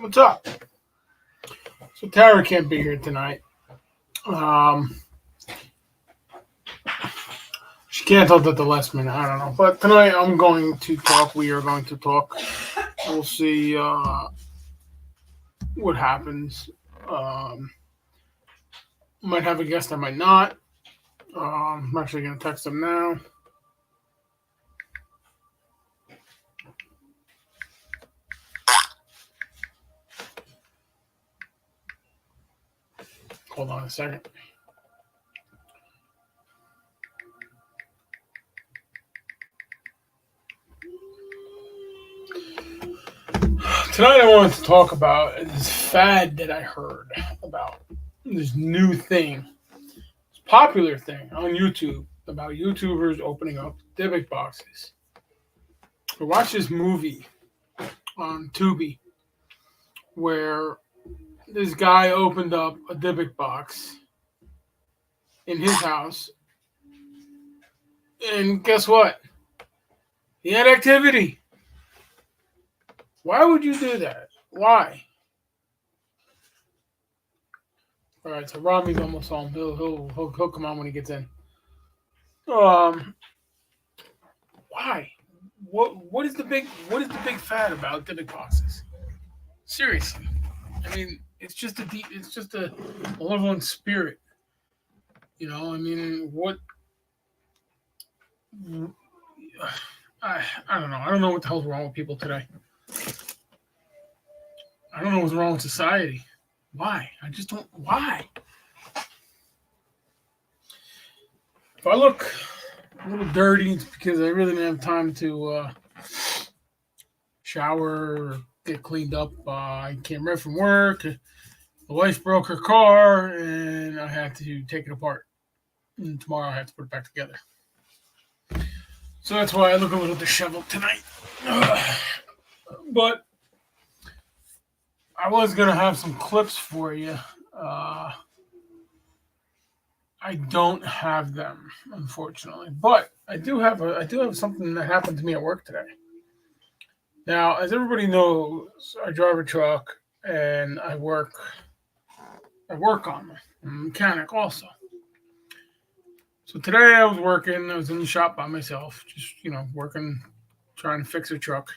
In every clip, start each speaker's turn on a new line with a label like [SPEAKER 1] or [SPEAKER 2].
[SPEAKER 1] What's up? So Tara can't be here tonight. She canceled at the last minute. I don't know. But tonight I'm going to talk. We are going to talk. We'll see what happens. Might have a guest. I might not. I'm actually going to text him now. Hold on a second. Tonight I wanted to talk about this fad that I heard about. This new thing. This popular thing on YouTube about YouTubers opening up Dybbuk boxes. I watched this movie on Tubi where this guy opened up a Dybbuk box in his house. And guess what? He had activity. Why would you do that? Why? All right, so Rami's almost home. He'll come on when he gets in. Why? What is the big fad about Dybbuk boxes? Seriously, I mean, it's just a malevolent spirit. You know, I mean, what? I don't know. I don't know what the hell's wrong with people today. I don't know what's wrong with society. Why? I just don't. Why? If I look a little dirty, it's because I really didn't have time to shower or get cleaned up. I came right from work. The wife broke her car, and I had to take it apart. And tomorrow I have to put it back together. So that's why I look a little disheveled tonight. But I was going to have some clips for you. I don't have them, unfortunately. But I do have something that happened to me at work today. Now, as everybody knows, I drive a truck and I work on them. I'm a mechanic also. So today I was working. I was in the shop by myself, just, working, trying to fix a truck.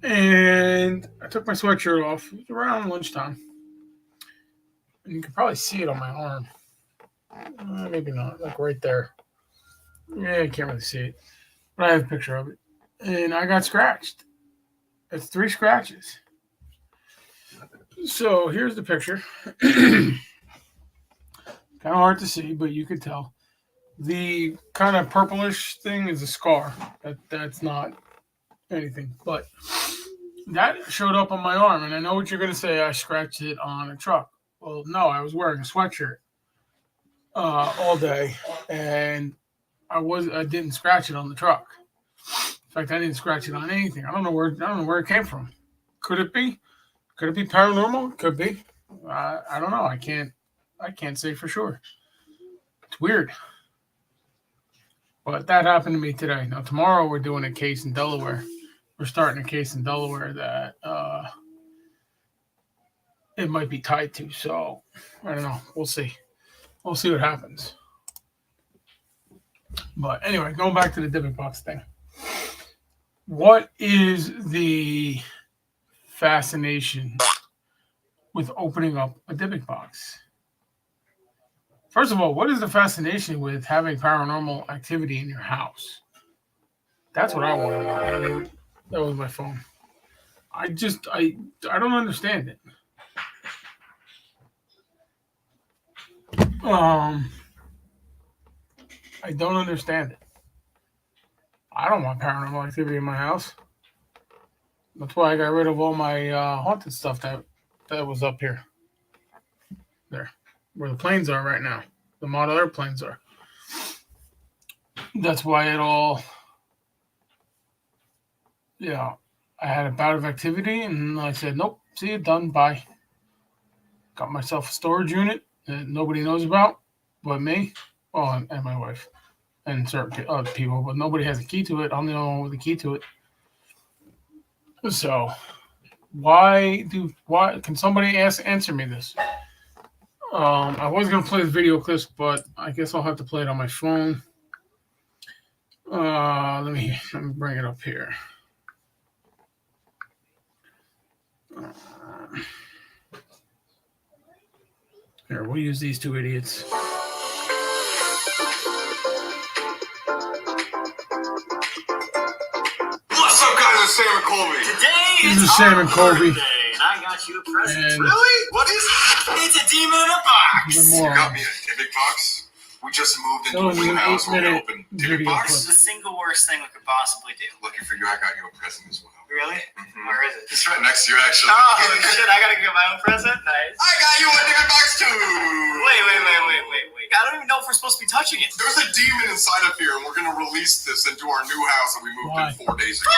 [SPEAKER 1] And I took my sweatshirt off. It was around lunchtime. And you can probably see it on my arm. Maybe not, like right there. Yeah, I can't really see it. But I have a picture of it. And I got scratched. It's 3 scratches. So here's the picture. Kind of hard to see, but you could tell. The kind of purplish thing is a scar. That's not anything. But that showed up on my arm. And I know what you're going to say. I scratched it on a truck. Well, no, I was wearing a sweatshirt all day. And I didn't scratch it on the truck. In fact, I didn't scratch it on anything. I don't know where it came from. Could it be? Could it be paranormal? Could be. I don't know. I can't say for sure. It's weird. But that happened to me today. Now tomorrow we're doing a case in Delaware. We're starting a case in Delaware that it might be tied to. So I don't know. We'll see. We'll see what happens. But anyway, going back to the Dybbuk box thing. What is the fascination with opening up a Dybbuk box? First of all, what is the fascination with having paranormal activity in your house? That's what I want to know. That was my phone. I don't understand it. I don't understand it. I don't want paranormal activity in my house. That's why I got rid of all my haunted stuff that was up here. There. Where the planes are right now. The model airplanes are. That's why it all... Yeah. I had a bout of activity and I said, nope, see it, done, bye. Got myself a storage unit that nobody knows about but me. Oh, and my wife. And certain other people, but nobody has a key to it. I'm the only one with a key to it. So, Why can somebody answer me this? I was gonna play the video clips, but I guess I'll have to play it on my phone. Let me bring it up here. Here, we'll use these two idiots.
[SPEAKER 2] What's up, guys? It's Sam and Colby.
[SPEAKER 1] This is Sam and Colby.
[SPEAKER 2] And I got you a present. Really? What is it? It's a demon in a box. You got me a Dybbuk box. We just moved into a new house where we opened Dybbuk box.
[SPEAKER 3] This is the single worst thing we could possibly do.
[SPEAKER 2] Lucky for you, I got you a present as well.
[SPEAKER 3] Really?
[SPEAKER 2] Mm-hmm.
[SPEAKER 3] Where is it?
[SPEAKER 2] It's right next to you, actually.
[SPEAKER 3] Oh, shit, I gotta get my own present? Nice.
[SPEAKER 2] I got you a Dybbuk box, too.
[SPEAKER 3] Wait. I don't even know if we're supposed to be touching it.
[SPEAKER 2] There's a demon inside of here, and we're going to release this into our new house that we moved in 4 days ago.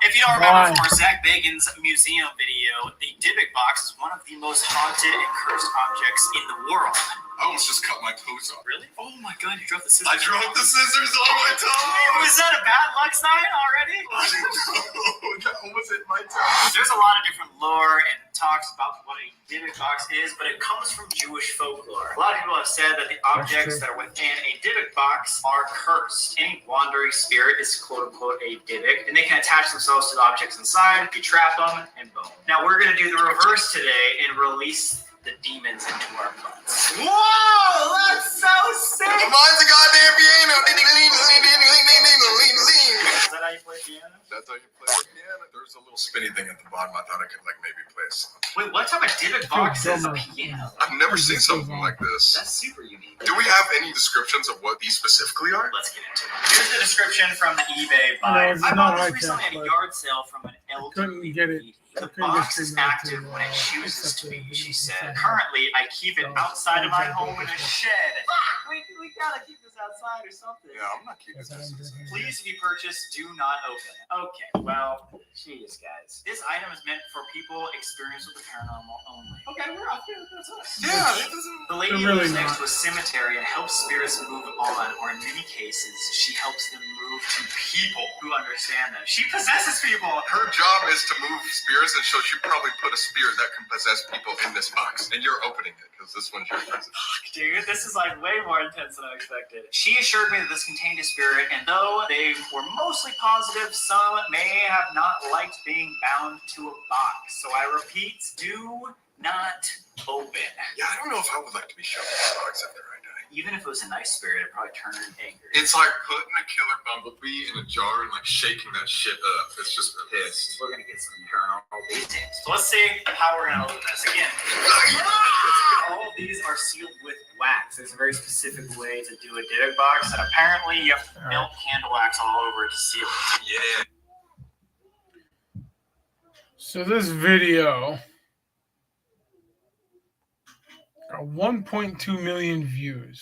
[SPEAKER 3] If you don't remember from our Zach Bagan's museum video, the Dybbuk box is one of the most haunted and cursed objects in the world.
[SPEAKER 2] I almost just cut my toes off.
[SPEAKER 3] Really? Oh my god, you dropped the scissors.
[SPEAKER 2] I dropped the scissors on my toe.
[SPEAKER 3] Was that a bad luck sign already?
[SPEAKER 2] No, that almost hit my toe.
[SPEAKER 3] There's a lot of different lore and talks about what a Dybbuk box is, but it comes from Jewish folklore. A lot of people have said that the objects that are within a Dybbuk box are cursed. Any wandering spirit is quote-unquote a Dybbuk, and they can attach themselves to the objects inside, you trap them, and boom. Now we're going to do the reverse today and release the demons into our butts.
[SPEAKER 2] Whoa, that's so sick! Mine's a goddamn piano.
[SPEAKER 3] Is that how you play piano?
[SPEAKER 2] That's how you play the piano. There's a little spinny thing at the bottom. I thought I could maybe play a song.
[SPEAKER 3] Wait, what type of Dybbuk box is a piano?
[SPEAKER 2] I've never seen something like this.
[SPEAKER 3] That's super unique.
[SPEAKER 2] Do we have any descriptions of what these specifically are?
[SPEAKER 3] Let's get into it. Here's the description from the eBay buy. I bought this recently at a yard sale from an elderly lady. The box is active when it chooses to be, she said. Currently, I keep it outside of my home in a shed. Fuck! We gotta keep this outside or something.
[SPEAKER 2] Yeah, I'm not keeping this.
[SPEAKER 3] Please, if you purchase, do not open it. Okay, well, jeez, guys. This item is meant for people experienced with the paranormal only. Okay, we're off here. That's us.
[SPEAKER 2] Yeah, it doesn't...
[SPEAKER 3] The lady lives next to a cemetery and helps spirits move on, or in many cases, she helps them move to people who understand them. She possesses people.
[SPEAKER 2] Her job is to move spirits, and so she probably put a spirit that can possess people in this box. And you're opening it, because this one's your present.
[SPEAKER 3] Dude, this is like way more intense than I expected. She assured me that this contained a spirit, and though they were mostly positive, some may have not liked being bound to a box. So I repeat, do not open.
[SPEAKER 2] Yeah, I don't know if I would like to be shoved in this box after I die.
[SPEAKER 3] Even if it was a nice spirit, it'd probably turn her angry.
[SPEAKER 2] It's like putting a killer bumblebee in a jar and like shaking that shit up. It's just pissed.
[SPEAKER 3] We're gonna get some paranormal details. So let's see how we're gonna open this again. All of these are sealed with wax. There's a very specific way to do a Dybbuk box, and apparently you have to melt candle wax all over it to seal it.
[SPEAKER 2] Yeah.
[SPEAKER 1] So this video got 1.2 million views.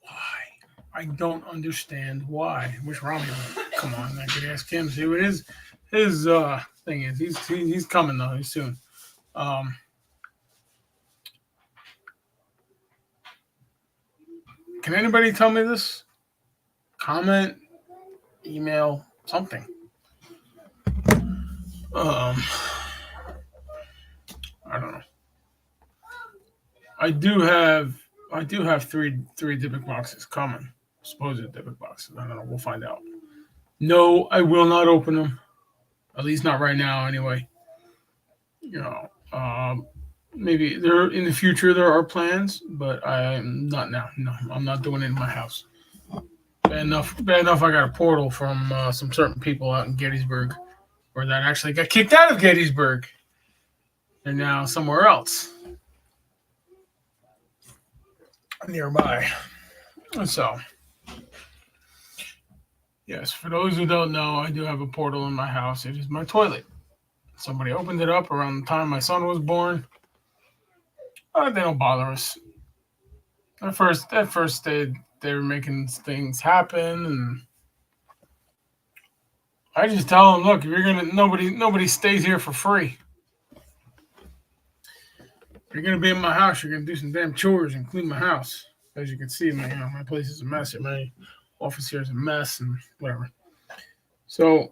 [SPEAKER 1] Why? I don't understand why. What's wrong with him? Come on, I could ask him. See what his thing is. He's coming though. He's soon. Can anybody tell me this? Comment, email, something. I don't know. I do have three Dybbuk boxes coming. Supposed Dybbuk boxes. I don't know. We'll find out. No, I will not open them. At least not right now, anyway. You know, maybe there in the future there are plans, but I'm not now. No, I'm not doing it in my house. Bad enough. I got a portal from some certain people out in Gettysburg, or that actually got kicked out of Gettysburg. They're now somewhere else nearby. So, yes, for those who don't know, I do have a portal in my house. It is my toilet. Somebody opened it up around the time my son was born. They don't bother us. At first they were making things happen, and I just tell them, look, if you're gonna, nobody stays here for free. If you're gonna be in my house, you're gonna do some damn chores and clean my house. As you can see, my place is a mess. My office here is a mess, and whatever. So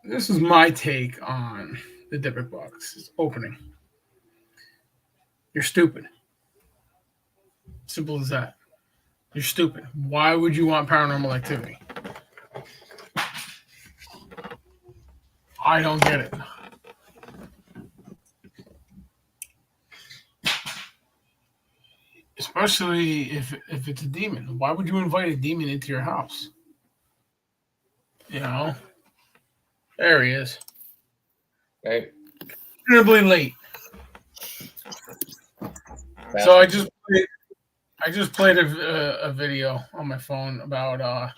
[SPEAKER 1] this is my take on the Dybbuk box opening. You're stupid. Simple as that. You're stupid. Why would you want paranormal activity? I don't get it. Especially if it's a demon. Why would you invite a demon into your house? You know? There he is.
[SPEAKER 4] Hey.
[SPEAKER 1] Incredibly late. So I just played a video on my phone about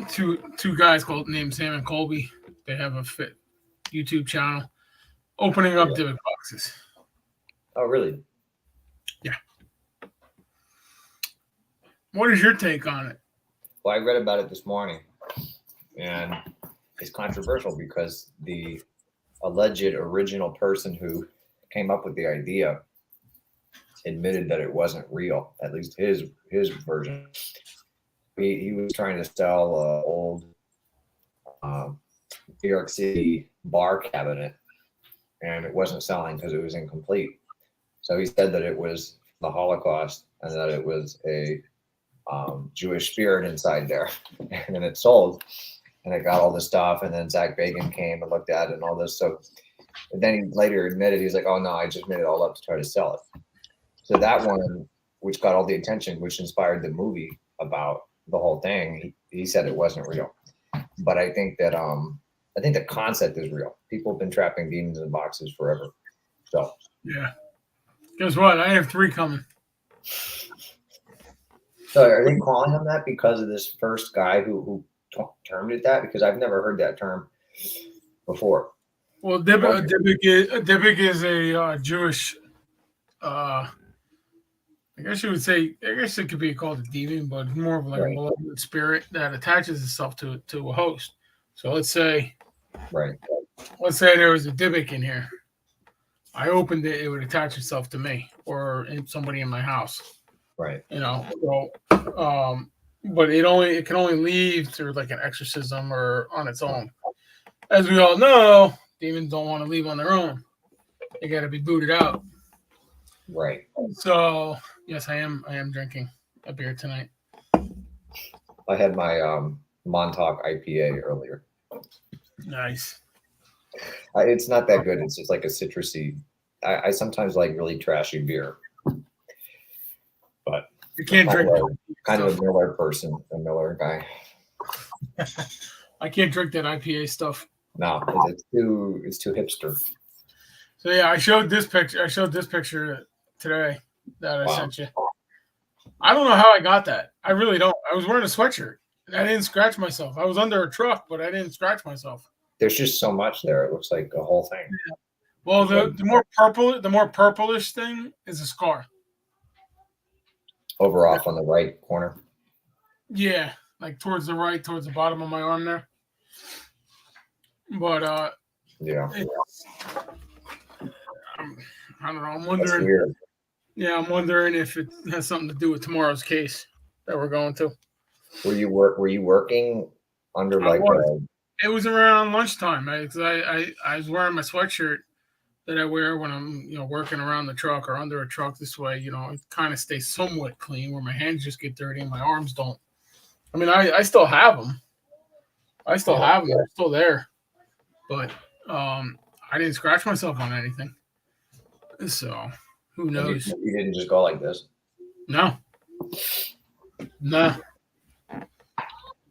[SPEAKER 1] two guys named Sam and Colby. They have a YouTube channel opening up Dybbuk boxes.
[SPEAKER 4] Oh, really?
[SPEAKER 1] Yeah. What is your take on it?
[SPEAKER 4] Well, I read about it this morning, and it's controversial because the alleged original person who came up with the idea admitted that it wasn't real, at least his version. He was trying to sell an old New York City bar cabinet, and it wasn't selling because it was incomplete. So he said that it was the Holocaust and that it was a Jewish spirit inside there. And then it sold, and it got all this stuff. And then Zach Bagans came and looked at it and all this. So then he later admitted, he's like, oh no, I just made it all up to try to sell it. So that one, which got all the attention, which inspired the movie about the whole thing, he said it wasn't real. But I think that the concept is real. People have been trapping demons in boxes forever. So
[SPEAKER 1] yeah. Guess what? I have 3 coming.
[SPEAKER 4] So are they calling him that because of this first guy who termed it that? Because I've never heard that term before.
[SPEAKER 1] Well, Dybbuk is a Jewish. I guess you would say. I guess it could be called a demon, but it's more of like a malevolent spirit that attaches itself to a host. So let's say there was a Dybbuk in here. I opened it; it would attach itself to me or somebody in my house.
[SPEAKER 4] Right.
[SPEAKER 1] You know. So, but it can only leave through like an exorcism or on its own. As we all know, demons don't want to leave on their own. They got to be booted out.
[SPEAKER 4] Right.
[SPEAKER 1] So yes, I am drinking a beer tonight.
[SPEAKER 4] I had my Montauk IPA earlier.
[SPEAKER 1] Nice.
[SPEAKER 4] It's not that good. It's just like a citrusy. I sometimes like really trashy beer, but
[SPEAKER 1] you can't drink.
[SPEAKER 4] Kind of a Miller person, a Miller guy.
[SPEAKER 1] I can't drink that IPA stuff.
[SPEAKER 4] No, it's too hipster.
[SPEAKER 1] So yeah, I showed this picture today that I sent you. I don't know how I got that. I really don't. I was wearing a sweatshirt. I didn't scratch myself. I was under a truck, but I didn't scratch myself.
[SPEAKER 4] There's just so much there. It looks like a whole thing.
[SPEAKER 1] Yeah. Well, the more purplish thing is a scar.
[SPEAKER 4] Over off on the right corner.
[SPEAKER 1] Yeah, like towards the right, towards the bottom of my arm there. But
[SPEAKER 4] yeah.
[SPEAKER 1] I don't know. I'm wondering. Yeah, I'm wondering if it has something to do with tomorrow's case that we're going to.
[SPEAKER 4] Were you working under
[SPEAKER 1] It was around lunchtime. I was wearing my sweatshirt that I wear when I'm working around the truck or under a truck this way. It kind of stays somewhat clean where my hands just get dirty and my arms don't. I mean, I still have them. They're still there, but I didn't scratch myself on anything. So who knows?
[SPEAKER 4] You didn't just go like this?
[SPEAKER 1] No.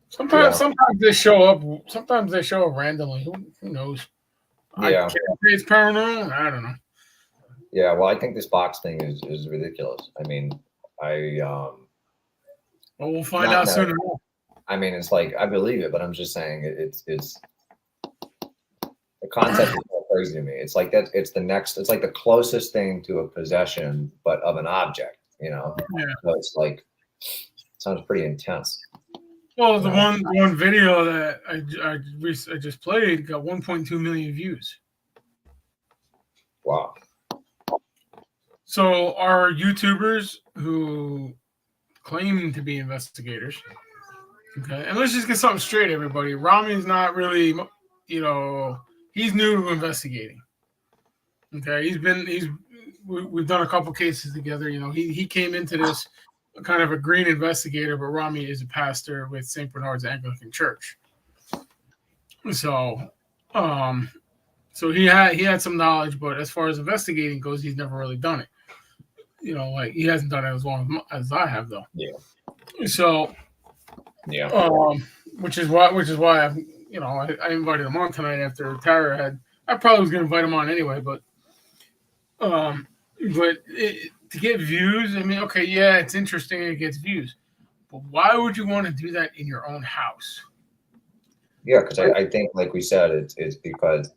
[SPEAKER 1] Sometimes they show up. Sometimes they show up randomly. Who knows?
[SPEAKER 4] Yeah.
[SPEAKER 1] I can't say it's paranormal. I don't know.
[SPEAKER 4] Yeah. Well, I think this box thing is ridiculous. I mean,
[SPEAKER 1] well, we'll find out soon enough.
[SPEAKER 4] I mean, it's like I believe it, but I'm just saying it's the concept is so crazy to me. It's like that. It's like the closest thing to a possession, but of an object.
[SPEAKER 1] Yeah.
[SPEAKER 4] So it's like sounds pretty intense.
[SPEAKER 1] Well, the one video that I just played got 1.2 million views.
[SPEAKER 4] Wow.
[SPEAKER 1] So our YouTubers who claim to be investigators Okay, and let's just get something straight, everybody. Rami's not really, he's new to investigating. Okay, we've done a couple cases together. He came into this kind of a green investigator, but Rami is a pastor with St. Bernard's Anglican Church. So, so he had some knowledge, but as far as investigating goes, he's never really done it. Like he hasn't done it as long as I have, though.
[SPEAKER 4] Yeah.
[SPEAKER 1] So,
[SPEAKER 4] yeah.
[SPEAKER 1] Which is why I invited him on tonight after Tara had. I probably was going to invite him on anyway, but to get views, I mean, okay, yeah, it's interesting, it gets views, but why would you want to do that in your own house?
[SPEAKER 4] Yeah, because I think, like we said, it's because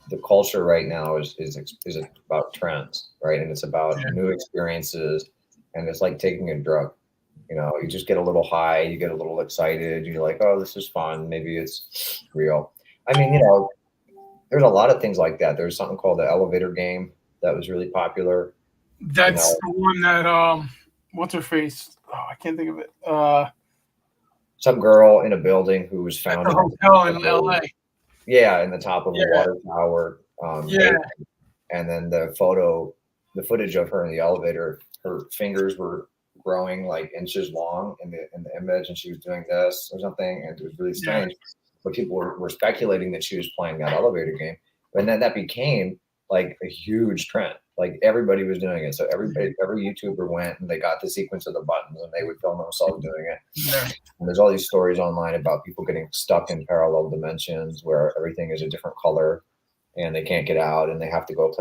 [SPEAKER 4] the culture right now is about trends, right? And it's about new experiences, and it's like taking a drug. You just get a little high, you get a little excited, you're like, oh, this is fun. Maybe it's real. I mean, there's a lot of things like that. There's something called the elevator game that was really popular.
[SPEAKER 1] That's the one that what's her face? Oh, I can't think of it.
[SPEAKER 4] Some girl in a building who was found
[SPEAKER 1] at the hotel in LA.
[SPEAKER 4] Yeah, in the top of a water tower.
[SPEAKER 1] Yeah.
[SPEAKER 4] And then the footage of her in the elevator, her fingers were growing like inches long in the image, and she was doing this or something, and it was really strange. Yeah. But people were speculating that she was playing that elevator game, and then that became like a huge trend. Like everybody was doing it, so every YouTuber went and they got the sequence of the buttons, and they would film themselves doing it. Yeah. And there's all these stories online about people getting stuck in parallel dimensions where everything is a different color, and they can't get out, and they have to go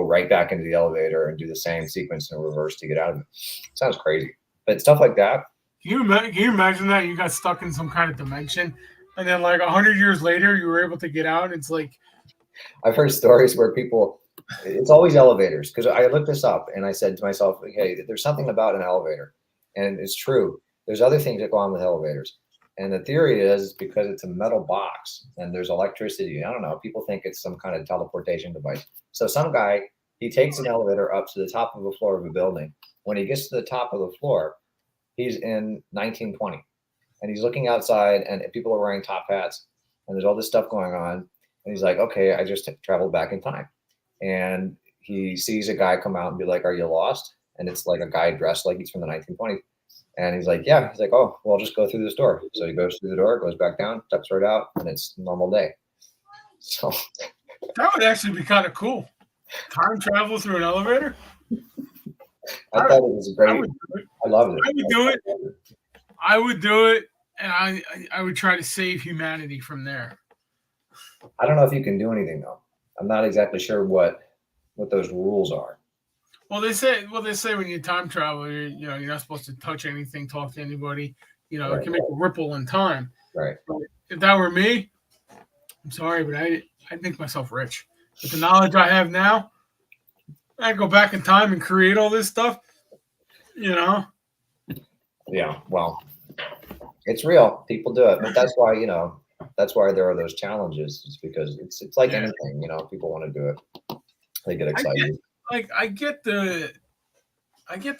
[SPEAKER 4] right back into the elevator and do the same sequence in reverse to get out of it. Sounds crazy, but stuff like that.
[SPEAKER 1] Can you imagine that you got stuck in some kind of dimension, and then like 100 years later you were able to get out? It's like,
[SPEAKER 4] I've heard stories where people, it's always elevators, because I looked this up and I said to myself, hey, there's something about an elevator, and it's true. There's other things that go on with elevators. And the theory is because it's a metal box and there's electricity. I don't know. People think it's some kind of teleportation device. So some guy, he takes an elevator up to the top of the floor of a building. When he gets to the top of the floor, he's in 1920. And he's looking outside, and people are wearing top hats. And there's all this stuff going on. And he's like, okay, I just traveled back in time. And he sees a guy come out and be like, are you lost? And it's like a guy dressed like he's from the 1920s. And he's like, yeah. He's like, oh, well, just go through this door. So he goes through the door, goes back down, steps right out, and it's a normal day. So
[SPEAKER 1] that would actually be kind of cool. Time travel through an elevator.
[SPEAKER 4] I thought it was great. I loved it.
[SPEAKER 1] I would do it. I would do it, and I would try to save humanity from there.
[SPEAKER 4] I don't know if you can do anything though. I'm not exactly sure what those rules are.
[SPEAKER 1] Well, they say when you time travel, you're not supposed to touch anything, talk to anybody. Right. It can make a ripple in time.
[SPEAKER 4] Right.
[SPEAKER 1] But if that were me, I'm sorry, but I'd make myself rich. With the knowledge I have now, I'd go back in time and create all this stuff.
[SPEAKER 4] Yeah. Well, it's real. People do it, but that's why there are those challenges. It's because it's like anything. People want to do it. They get excited.
[SPEAKER 1] I get the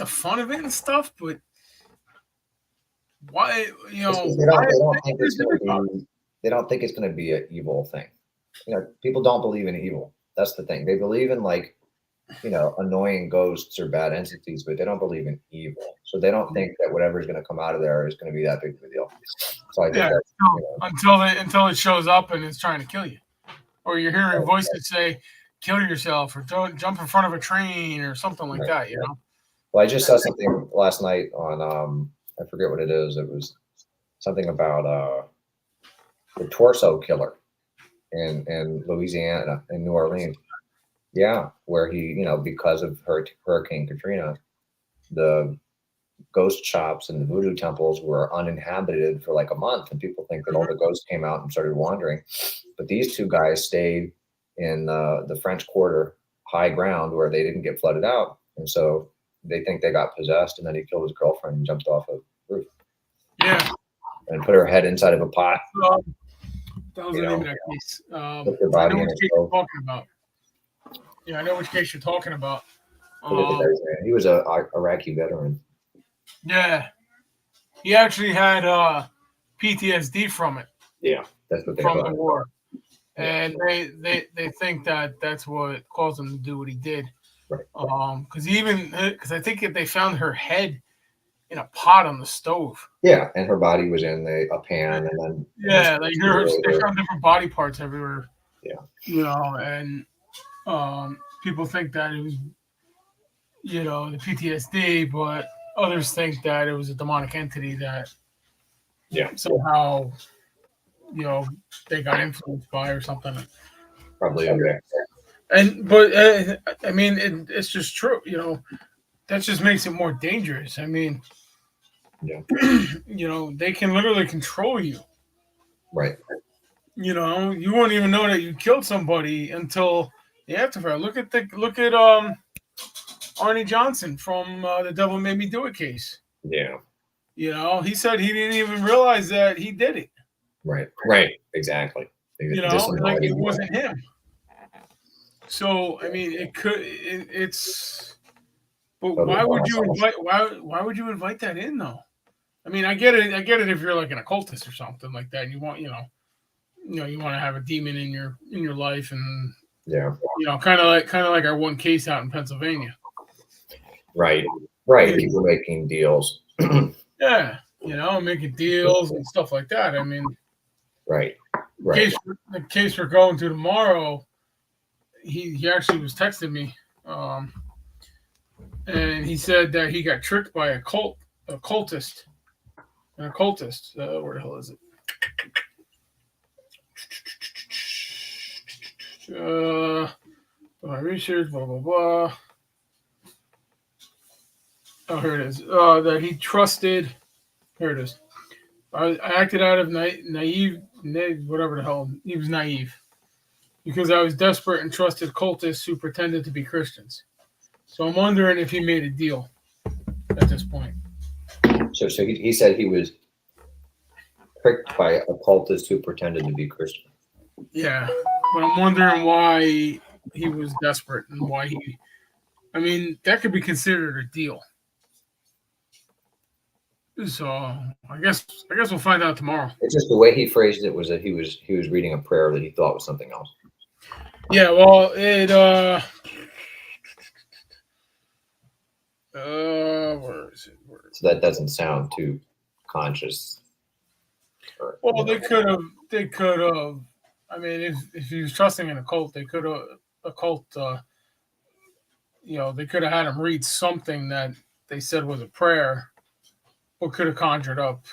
[SPEAKER 1] fun of it and stuff, but why? They
[SPEAKER 4] don't think it's going to be an evil thing. People don't believe in evil. That's the thing. They believe in annoying ghosts or bad entities, but they don't believe in evil. So they don't think that whatever's going to come out of there is going to be that big of a deal. So I think
[SPEAKER 1] until it shows up and it's trying to kill you, or you're hearing voices say, kill yourself, or don't jump in front of a train or something like that,
[SPEAKER 4] Well, I just saw something last night on I forget what it is. It was something about the torso killer in Louisiana, in New Orleans. Yeah, where he, because of Hurricane Katrina, the ghost shops and the voodoo temples were uninhabited for like a month, and people think that all the ghosts came out and started wandering. But these two guys stayed in the French Quarter high ground where they didn't get flooded out, and so they think they got possessed, and then he killed his girlfriend and jumped off a roof.
[SPEAKER 1] Yeah,
[SPEAKER 4] and put her head inside of a pot.
[SPEAKER 1] That was the name of that case.
[SPEAKER 4] I know which case
[SPEAKER 1] you're talking about. Yeah, I know which case you're talking about.
[SPEAKER 4] He was a Iraqi veteran.
[SPEAKER 1] Yeah, he actually had PTSD from it,
[SPEAKER 4] Yeah, that's what they
[SPEAKER 1] from
[SPEAKER 4] thought.
[SPEAKER 1] the war, and they think that that's what caused him to do what he did.
[SPEAKER 4] Right.
[SPEAKER 1] Because I think they found her head in a pot on the stove.
[SPEAKER 4] Yeah, and her body was in a pan, and then
[SPEAKER 1] they found different body parts everywhere.
[SPEAKER 4] Yeah.
[SPEAKER 1] And people think that it was, the PTSD, but others think that it was a demonic entity that somehow, they got influenced by or something.
[SPEAKER 4] Probably okay.
[SPEAKER 1] But I mean, it's just true, that just makes it more dangerous. I mean, they can literally control you.
[SPEAKER 4] Right.
[SPEAKER 1] You won't even know that you killed somebody until the aftermath. Look at Arnie Johnson from the Devil Made Me Do It case.
[SPEAKER 4] Yeah.
[SPEAKER 1] He said he didn't even realize that he did it.
[SPEAKER 4] Right. Right. Exactly.
[SPEAKER 1] Like it wasn't him. So I mean, it's. But why would you invite that in though? I mean, I get it if you're like an occultist or something like that, and you want you want to have a demon in your life, and kind of like our one case out in Pennsylvania.
[SPEAKER 4] Right. Right. People making deals.
[SPEAKER 1] Yeah, making deals and stuff like that. I mean,
[SPEAKER 4] right.
[SPEAKER 1] The case we're going to tomorrow. He actually was texting me, and he said that he got tricked by an occultist. Where the hell is it? My research, blah blah blah. Oh, here it is. That he trusted. Here it is. I acted out of naive, whatever the hell. He was naive because I was desperate and trusted cultists who pretended to be Christians. So I'm wondering if he made a deal at this point.
[SPEAKER 4] So he said he was tricked by occultists who pretended to be Christian.
[SPEAKER 1] Yeah, but I'm wondering why he was desperate and why he. I mean, that could be considered a deal. So I guess we'll find out tomorrow.
[SPEAKER 4] It's just the way he phrased it was that he was reading a prayer that he thought was something else.
[SPEAKER 1] Yeah, well, it where is it?
[SPEAKER 4] So that doesn't sound too conscious.
[SPEAKER 1] Well, they could have. I mean, if he was trusting in a cult, they could have they could have had him read something that they said was a prayer, or could have conjured up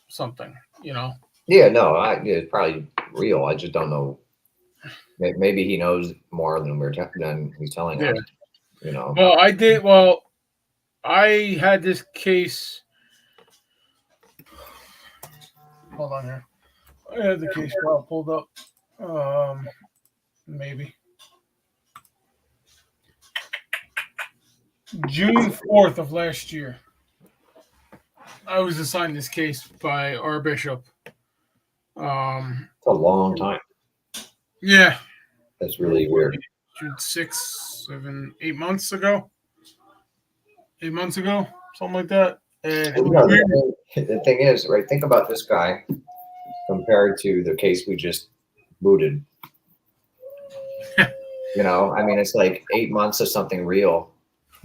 [SPEAKER 1] something.
[SPEAKER 4] Yeah, no, it's probably real. I just don't know. Maybe he knows more than he's telling us.
[SPEAKER 1] Well, I did. Well, I had this case. Hold on here. I had the case file pulled up. Maybe June 4th of last year. I was assigned this case by our bishop.
[SPEAKER 4] It's a long time.
[SPEAKER 1] Yeah.
[SPEAKER 4] That's really weird.
[SPEAKER 1] 6, 7, 8 months ago. 8 months ago, something like that. And
[SPEAKER 4] the thing is, right? Think about this guy compared to the case we just booted. I mean, it's like 8 months of something real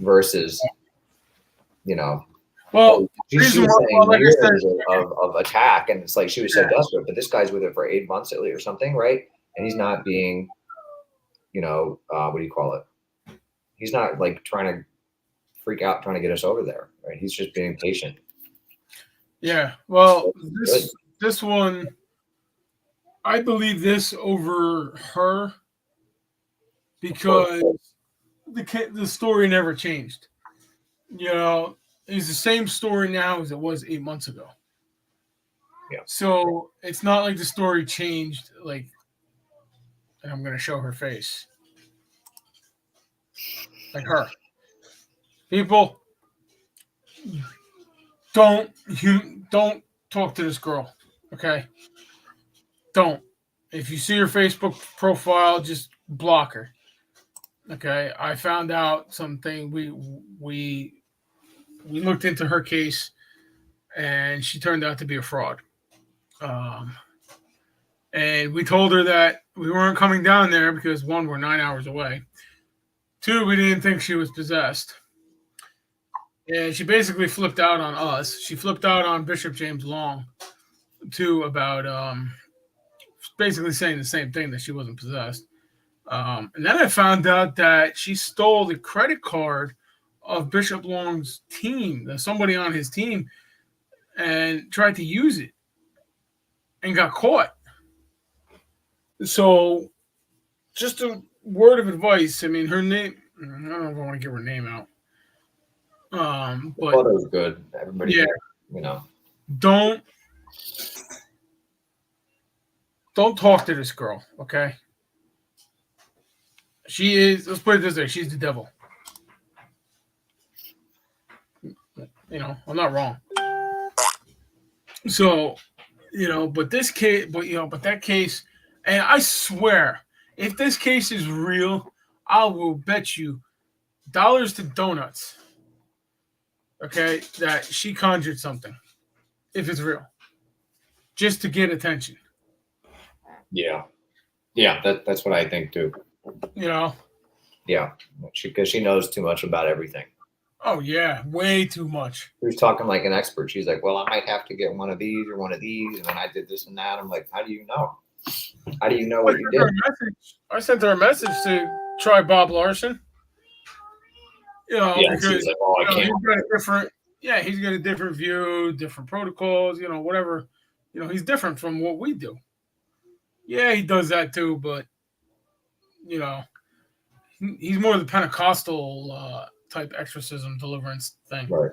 [SPEAKER 4] versus,
[SPEAKER 1] Well,
[SPEAKER 4] she was saying years of attack, and it's like she was so desperate, but this guy's with it for 8 months at least or something, right? And he's not being, what do you call it? He's not like trying to freak out, trying to get us over there, right? He's just being patient. Yeah.
[SPEAKER 1] Well, this one, I believe this over her because the story never changed. It's the same story now as it was 8 months ago.
[SPEAKER 4] Yeah.
[SPEAKER 1] So it's not like the story changed. Like, and I'm going to show her face. Like her. People, don't talk to this girl. Okay. Don't. If you see her Facebook profile, just block her. Okay. I found out something. We looked into her case, and she turned out to be a fraud. And we told her that we weren't coming down there because, one, we're 9 hours away. Two, we didn't think she was possessed. And she basically flipped out on us. She flipped out on Bishop James Long, too, about basically saying the same thing, that she wasn't possessed. And then I found out that she stole the credit card of Bishop Long's team, somebody on his team, and tried to use it and got caught. So, just a word of advice. I mean, her name, I don't know if I want to give her name out.
[SPEAKER 4] The
[SPEAKER 1] But
[SPEAKER 4] photo's good. Everybody,
[SPEAKER 1] yeah, don't talk to this girl, okay? She is, let's put it this way, she's the devil. I'm not wrong. So, but that case, and I swear, if this case is real, I will bet you dollars to donuts, okay, that she conjured something, if it's real, just to get attention.
[SPEAKER 4] Yeah, that's what I think too. Yeah, because she knows too much about everything.
[SPEAKER 1] Oh yeah, way too much.
[SPEAKER 4] She was talking like an expert. She's like, well, I might have to get one of these or one of these, and then I did this and that. I'm like, how do you know? How do you know what you did?
[SPEAKER 1] I sent her a message to try Bob Larson.
[SPEAKER 4] Because
[SPEAKER 1] she's
[SPEAKER 4] like, oh, I can't.
[SPEAKER 1] He's got a different view, different protocols, whatever. He's different from what we do. Yeah, he does that too, but he's more the Pentecostal type exorcism deliverance thing.
[SPEAKER 4] Right.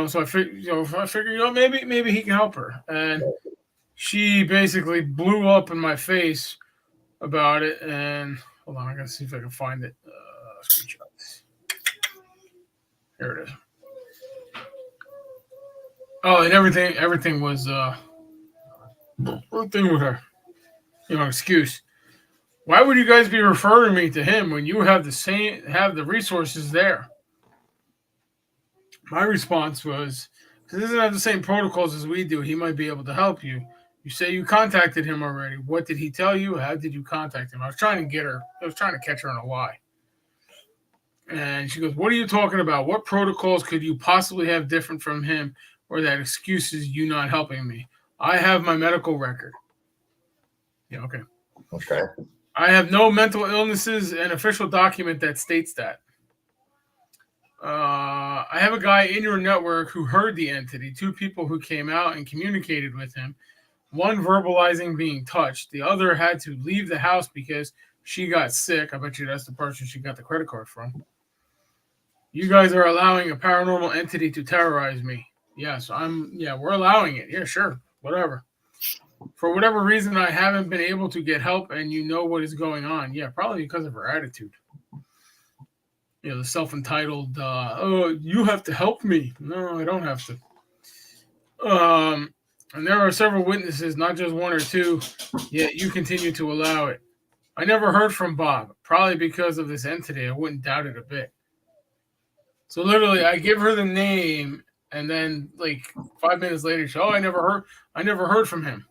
[SPEAKER 1] So I figure, maybe he can help her. And she basically blew up in my face about it. And hold on, I gotta see if I can find it. Screenshots. Here it is. Oh, and everything was everything with her. Excuse. Why would you guys be referring me to him when you have the resources there? My response was, because he doesn't have the same protocols as we do, he might be able to help you. You say you contacted him already. What did he tell you? How did you contact him? I was trying to catch her in a lie. And she goes, what are you talking about? What protocols could you possibly have different from him, or that excuses you not helping me? I have my medical record. Yeah, okay.
[SPEAKER 4] Okay.
[SPEAKER 1] I have no mental illnesses, an official document that states that. I have a guy in your network who heard the entity, 2 people who came out and communicated with him, one verbalizing being touched. The other had to leave the house because she got sick. I bet you that's the person she got the credit card from. You guys are allowing a paranormal entity to terrorize me. Yes, we're allowing it. Yeah, sure. Whatever. For whatever reason, I haven't been able to get help, and you know what is going on. Yeah, probably because of her attitude. The self-entitled, you have to help me. No, I don't have to. And there are several witnesses, not just 1 or 2, yet you continue to allow it. I never heard from Bob, probably because of this entity. I wouldn't doubt it a bit. So literally, I give her the name, and then like 5 minutes later, I never heard from him.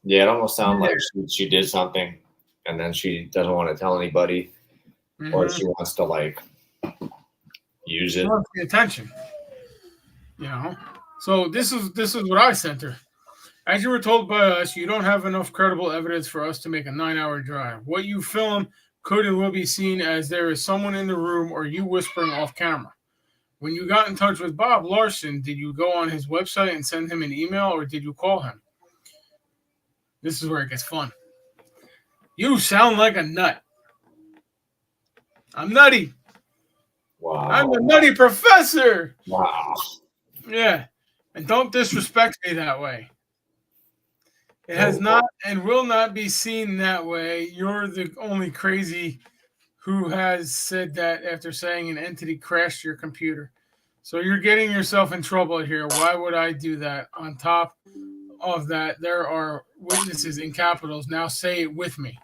[SPEAKER 4] Yeah, it almost sounds like she did something, and then she doesn't want to tell anybody, or she wants to use it.
[SPEAKER 1] The attention, So this is what I sent her. As you were told by us, you don't have enough credible evidence for us to make a 9-hour drive. What you film could and will be seen as there is someone in the room or you whispering off camera. When you got in touch with Bob Larson, did you go on his website and send him an email, or did you call him? This is where it gets fun. You sound like a nut. I'm nutty.
[SPEAKER 4] Wow.
[SPEAKER 1] I'm a nutty professor.
[SPEAKER 4] Wow.
[SPEAKER 1] Yeah. And don't disrespect me that way. It has not and will not be seen that way. You're the only crazy who has said that after saying an entity crashed your computer. So you're getting yourself in trouble here. Why would I do that? On top of that, there are witnesses in capitals. Now say it with me.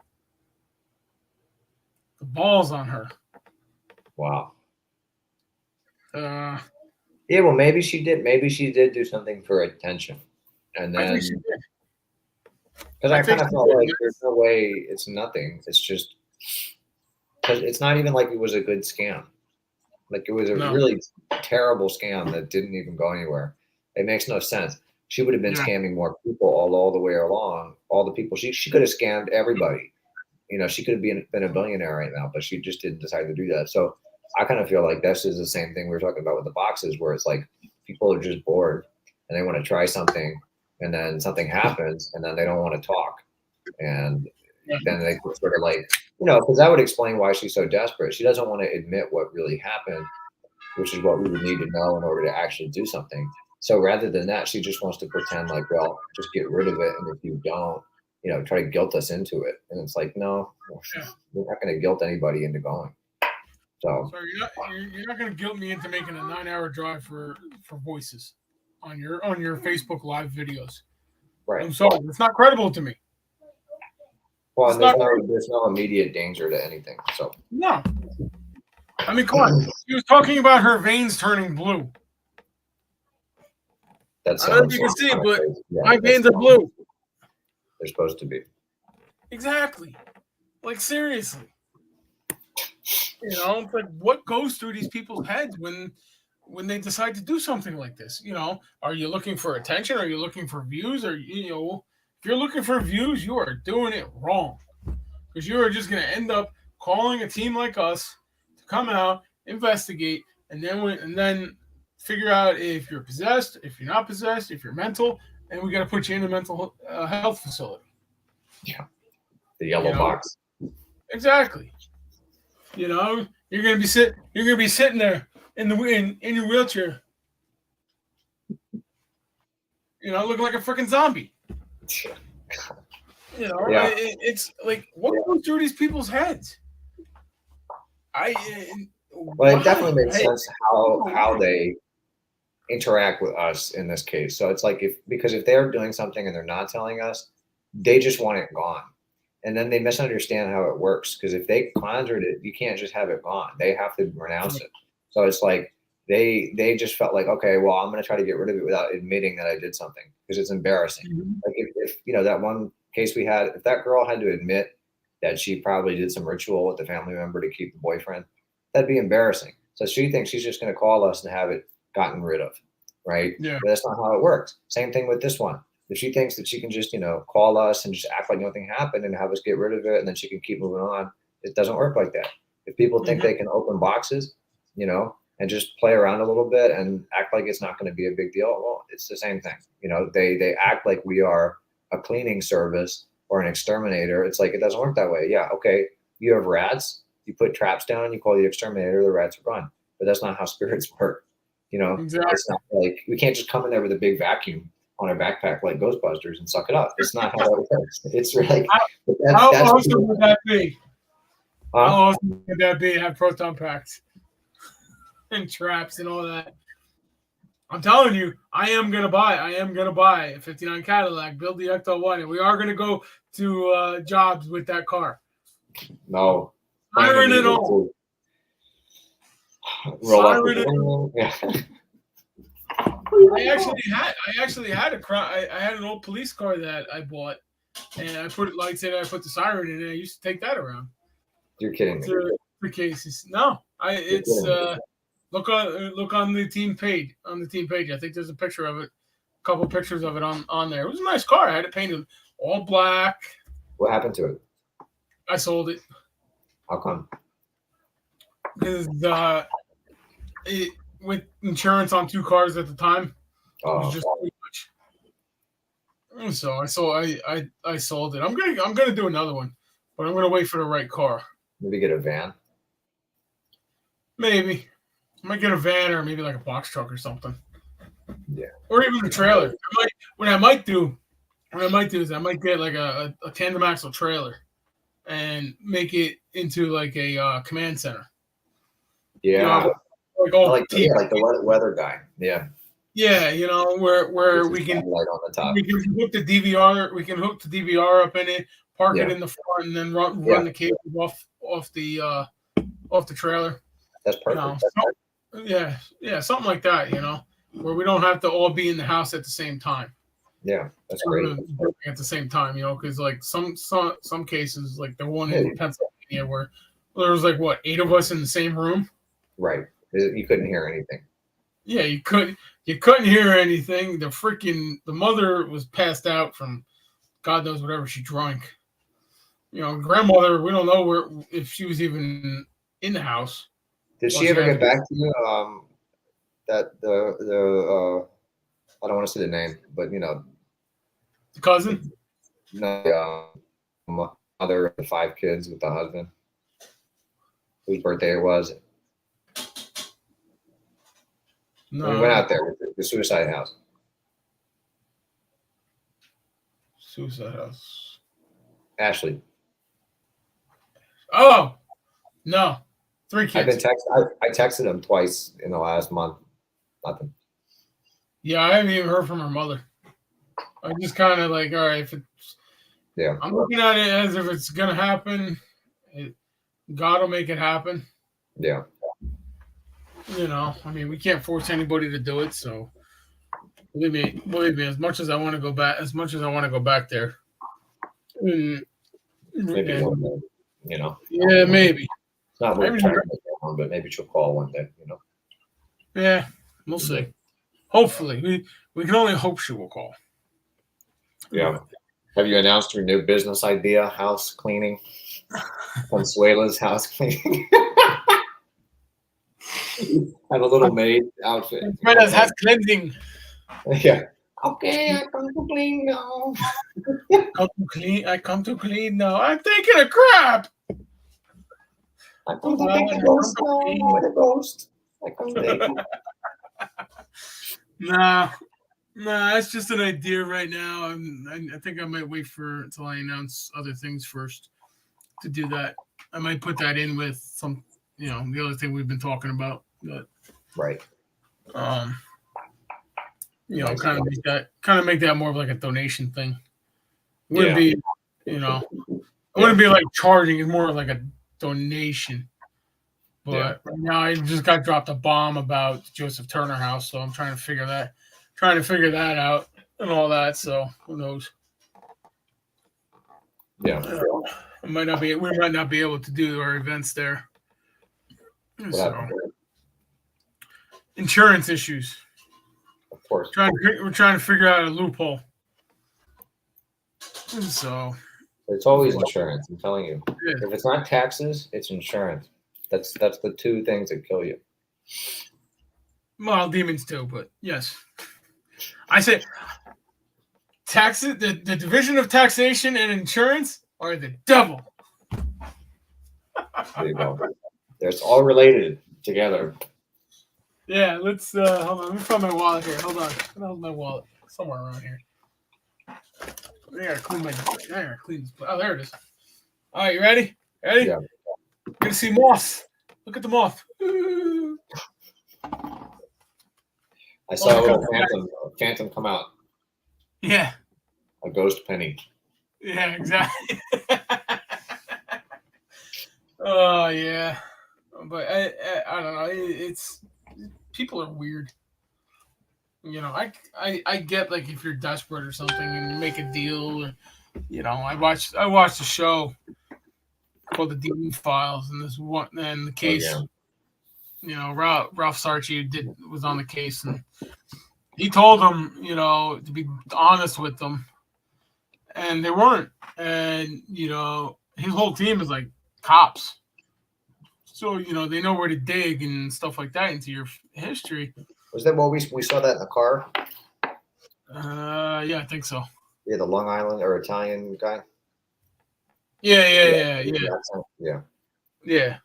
[SPEAKER 1] The ball's on her.
[SPEAKER 4] Wow. Yeah, well, maybe she did. Maybe she did do something for attention, and
[SPEAKER 1] I
[SPEAKER 4] then
[SPEAKER 1] think she did.
[SPEAKER 4] because
[SPEAKER 1] I
[SPEAKER 4] I
[SPEAKER 1] think
[SPEAKER 4] kind of
[SPEAKER 1] she
[SPEAKER 4] felt
[SPEAKER 1] did.
[SPEAKER 4] like there's no way it's nothing. It's just because it's not even like it was a good scam. Like it was a
[SPEAKER 1] No.
[SPEAKER 4] really terrible scam that didn't even go anywhere. It makes no sense. She would have been
[SPEAKER 1] Yeah.
[SPEAKER 4] scamming more people all the way along. All the people she could have scammed everybody. You know, she could have been a billionaire right now, but she just didn't decide to do that. So I kind of feel like this is the same thing we were talking about with the boxes, where it's like people are just bored and they want to try something, and then something happens, and then they don't want to talk, and
[SPEAKER 1] Yeah.
[SPEAKER 4] then they sort of like, because that would explain why she's so desperate. She doesn't want to admit what really happened, which is what we would need to know in order to actually do something. So rather than that, she just wants to pretend like, well, just get rid of it, and if you don't, try to guilt us into it. And it's like, no, we're not going to guilt anybody into going. So
[SPEAKER 1] you're not going to guilt me into making a 9-hour drive for voices on your Facebook Live videos.
[SPEAKER 4] right.
[SPEAKER 1] I'm sorry, it's not credible to me.
[SPEAKER 4] Well, and there's no immediate danger to anything. So
[SPEAKER 1] no, I mean, come on. She was talking about her veins turning blue.
[SPEAKER 4] That's
[SPEAKER 1] I don't know if you can see it, but my veins are blue.
[SPEAKER 4] They're supposed to be.
[SPEAKER 1] Exactly. Like, seriously. It's like, what goes through these people's heads when they decide to do something like this? Are you looking for attention? Are you looking for views? Or, if you're looking for views, you are doing it wrong. Because you are just going to end up calling a team like us to come out, investigate, and then figure out if you're possessed, if you're not possessed, if you're mental, and we got to put you in a mental health facility.
[SPEAKER 4] Yeah, the yellow box.
[SPEAKER 1] Exactly. You're gonna be sitting there in your wheelchair. Looking like a freaking zombie.
[SPEAKER 4] Yeah.
[SPEAKER 1] It's like, what goes through these people's heads?
[SPEAKER 4] Well, it definitely makes sense how they interact with us in this case. So it's like because if they're doing something and they're not telling us, they just want it gone. And then they misunderstand how it works, because if they conjured it, you can't just have it gone. They have to renounce it. So it's like they just felt like, okay, well, I'm going to try to get rid of it without admitting that I did something, because it's embarrassing. Mm-hmm. Like if that one case we had, if that girl had to admit that she probably did some ritual with a family member to keep the boyfriend, that'd be embarrassing. So she thinks she's just going to call us and have it gotten rid of, right?
[SPEAKER 1] Yeah.
[SPEAKER 4] But that's not how it works. Same thing with this one. If she thinks that she can just, call us and just act like nothing happened and have us get rid of it, and then she can keep moving on, it doesn't work like that. If people think they can open boxes, and just play around a little bit and act like it's not going to be a big deal, well, it's the same thing. They act like we are a cleaning service or an exterminator. It's like, it doesn't work that way. Yeah, okay, you have rats, you put traps down, you call the exterminator, the rats are gone. But that's not how spirits work.
[SPEAKER 1] Exactly.
[SPEAKER 4] It's not like we can't just come in there with a big vacuum on our backpack like Ghostbusters and suck it up. It's not how that works. It's like,
[SPEAKER 1] how awesome would that be? How awesome would that be? Have proton packs and traps and all that. I'm telling you, I am gonna buy a 59 Cadillac, build the Ecto-1, and we are gonna go to jobs with that car.
[SPEAKER 4] No.
[SPEAKER 1] Siren and all. Siren and all.
[SPEAKER 4] Yeah.
[SPEAKER 1] I actually had I had an old police car that I bought, and I put the siren in it. I used to take that around.
[SPEAKER 4] You're kidding me.
[SPEAKER 1] The cases. No, look on the team page. On the team page, I think there's a picture of it, a couple of pictures of it on there. It was a nice car. I had it painted all black.
[SPEAKER 4] What happened to it?
[SPEAKER 1] I sold it.
[SPEAKER 4] How come?
[SPEAKER 1] Because with insurance on 2 cars at the time, it was just too much. So I sold it. I'm gonna do another one, but I'm gonna wait for the right car.
[SPEAKER 4] Maybe get a van.
[SPEAKER 1] Maybe I might get a van, or maybe like a box truck or something.
[SPEAKER 4] Yeah.
[SPEAKER 1] Or even a trailer. What I might do is I might get like a tandem axle trailer and make it into like a command center.
[SPEAKER 4] Yeah. Like the weather guy. Yeah.
[SPEAKER 1] Yeah, where we can
[SPEAKER 4] light on the top.
[SPEAKER 1] We can hook the DVR. We can hook the DVR up in it, park it in the front, and then run the cables off the trailer.
[SPEAKER 4] That's perfect.
[SPEAKER 1] Yeah, something like that, where we don't have to all be in the house at the same time.
[SPEAKER 4] Yeah, that's great.
[SPEAKER 1] At the same time, because like some cases, like the one in Pennsylvania where there was like 8 of us in the same room.
[SPEAKER 4] Right. You couldn't hear anything.
[SPEAKER 1] Yeah, you couldn't hear anything. The mother was passed out from God knows whatever she drank. Grandmother, we don't know if she was even in the house.
[SPEAKER 4] Did she ever get back to you? That the I don't want to say the name, but
[SPEAKER 1] the cousin.
[SPEAKER 4] No, mother of 5 kids with the husband, whose birthday it was.
[SPEAKER 1] No,
[SPEAKER 4] we went out there with the suicide house.
[SPEAKER 1] Suicide house.
[SPEAKER 4] Ashley.
[SPEAKER 1] Oh no, 3 kids.
[SPEAKER 4] I texted him twice in the last month. Nothing.
[SPEAKER 1] Yeah, I haven't even heard from her mother. I'm just kind of like, all right, if it's.
[SPEAKER 4] Yeah.
[SPEAKER 1] I'm looking at it as if it's gonna happen. God will make it happen.
[SPEAKER 4] Yeah.
[SPEAKER 1] I mean, we can't force anybody to do it. So, believe me. As much as I want to go back there.
[SPEAKER 4] Maybe one day,
[SPEAKER 1] Yeah, maybe.
[SPEAKER 4] It's not really but maybe she'll call one day,
[SPEAKER 1] Yeah, we'll see. Hopefully, we can only hope she will call.
[SPEAKER 4] Yeah. Have you announced your new business idea, house cleaning? Consuela's house cleaning. Have a little maid outfit.
[SPEAKER 1] Consuela's house cleansing.
[SPEAKER 4] Yeah. Okay, I come to clean now.
[SPEAKER 1] I come to clean now. I'm taking a crap.
[SPEAKER 4] I come to take a ghost now with a ghost. I come to take
[SPEAKER 1] Nah, it's just an idea right now. I think I might wait until I announce other things first to do that. I might put that in with some, the other thing we've been talking about. But,
[SPEAKER 4] right.
[SPEAKER 1] Kind of make that more of like a donation thing. It wouldn't be, it wouldn't be like charging. It's more like a donation. But right now I just got dropped a bomb about the Joseph Turner house, so I'm trying to figure that out and all that. So who knows?
[SPEAKER 4] Yeah.
[SPEAKER 1] We might not be able to do our events there. So, insurance issues.
[SPEAKER 4] Of course.
[SPEAKER 1] We're trying to figure out a loophole. So
[SPEAKER 4] it's always insurance. I'm telling you. Yeah. If it's not taxes, it's insurance. That's the 2 things that kill you.
[SPEAKER 1] Well, demons too, but yes. I say taxes, the division of taxation and insurance are the devil.
[SPEAKER 4] There you go. It's all related together.
[SPEAKER 1] Yeah, let's hold on. Let me find my wallet here. Hold on. Where's my wallet? Somewhere around here. I gotta clean this. Oh, there it is. All right, you ready? Ready?
[SPEAKER 4] Yeah.
[SPEAKER 1] You're gonna see moths. Look at the moth.
[SPEAKER 4] I saw a little phantom come out.
[SPEAKER 1] Yeah.
[SPEAKER 4] A ghost penny.
[SPEAKER 1] Yeah, exactly. Oh yeah, but I don't know. It's people are weird. I get like if you're desperate or something and you make a deal. Or, I watched a show called The Demon Files, and the case.
[SPEAKER 4] Oh, yeah.
[SPEAKER 1] Ralph Sarchi was on the case, and he told them, to be honest with them, and they weren't. And his whole team is like cops, so they know where to dig and stuff like that into your history.
[SPEAKER 4] Was that what we saw that in the car?
[SPEAKER 1] Yeah, I think so.
[SPEAKER 4] Yeah, the Long Island or Italian guy.
[SPEAKER 1] Yeah.
[SPEAKER 4] Yeah.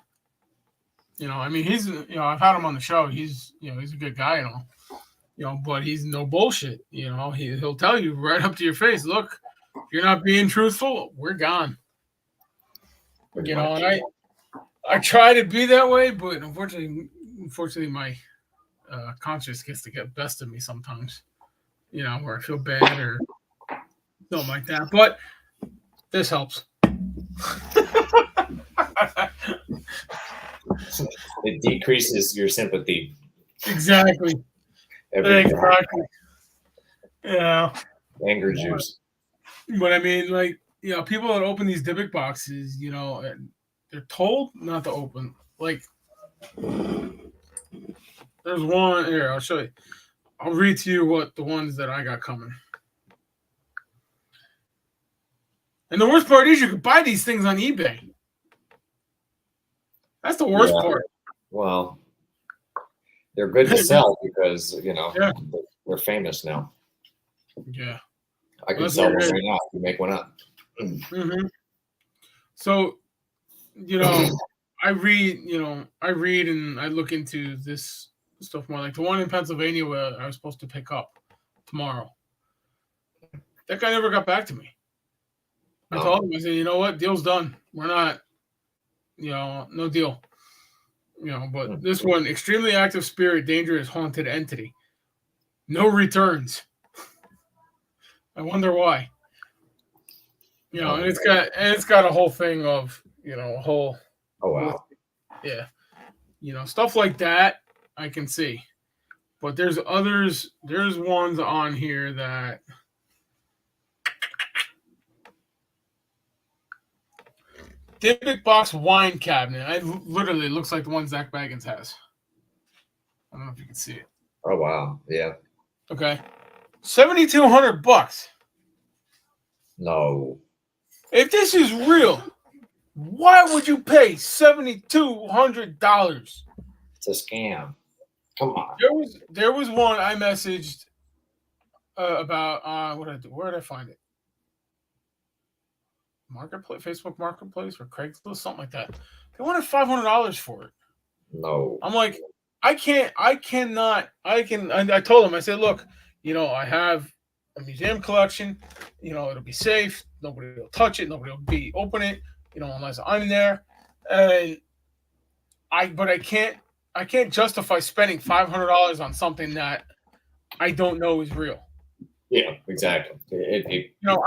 [SPEAKER 1] I mean, he's, I've had him on the show. He's, he's a good guy and all, but he's no bullshit. He'll tell you right up to your face, look, if you're not being truthful, we're gone. And I try to be that way, but unfortunately, my conscience gets to get best of me sometimes, where I feel bad or something like that. But this helps.
[SPEAKER 4] It decreases your sympathy.
[SPEAKER 1] Exactly. Exactly. Yeah.
[SPEAKER 4] Anger juice.
[SPEAKER 1] But I mean, like, people that open these Dybbuk boxes, and they're told not to open. Like, there's one here. I'll show you. I'll read to you what the ones that I got coming. And the worst part is you can buy these things on eBay. That's the worst part.
[SPEAKER 4] Well, they're good to sell because, we're famous now.
[SPEAKER 1] Yeah.
[SPEAKER 4] I can sell one right now if you make one up.
[SPEAKER 1] Mm-hmm. So, I read and I look into this stuff more. Like the one in Pennsylvania where I was supposed to pick up tomorrow. That guy never got back to me. I told him, I said, you know what? Deal's done. We're not, no deal. But this one, extremely active spirit, dangerous, haunted entity. No returns. I wonder why. And it's got a whole thing of, a whole.
[SPEAKER 4] Oh, wow.
[SPEAKER 1] Yeah. Stuff like that I can see. But there's ones on here that. Dybbuk box wine cabinet. I literally looks like the one Zach Baggins has. I don't know if you can see it.
[SPEAKER 4] Oh, wow. Yeah.
[SPEAKER 1] Okay. $7,200.
[SPEAKER 4] No.
[SPEAKER 1] If this is real, why would you pay $7,200?
[SPEAKER 4] It's a scam. Come on.
[SPEAKER 1] There was one I messaged about what did I do? Where did I find it? Marketplace, Facebook Marketplace, or Craigslist, something like that. They wanted $500 for it.
[SPEAKER 4] No.
[SPEAKER 1] I'm like, I told him, I said, look, I have a museum collection, it'll be safe, nobody will touch it, nobody will open it, unless I'm there. And I can't justify spending $500 on something that I don't know is real.
[SPEAKER 4] Yeah, exactly.
[SPEAKER 1] I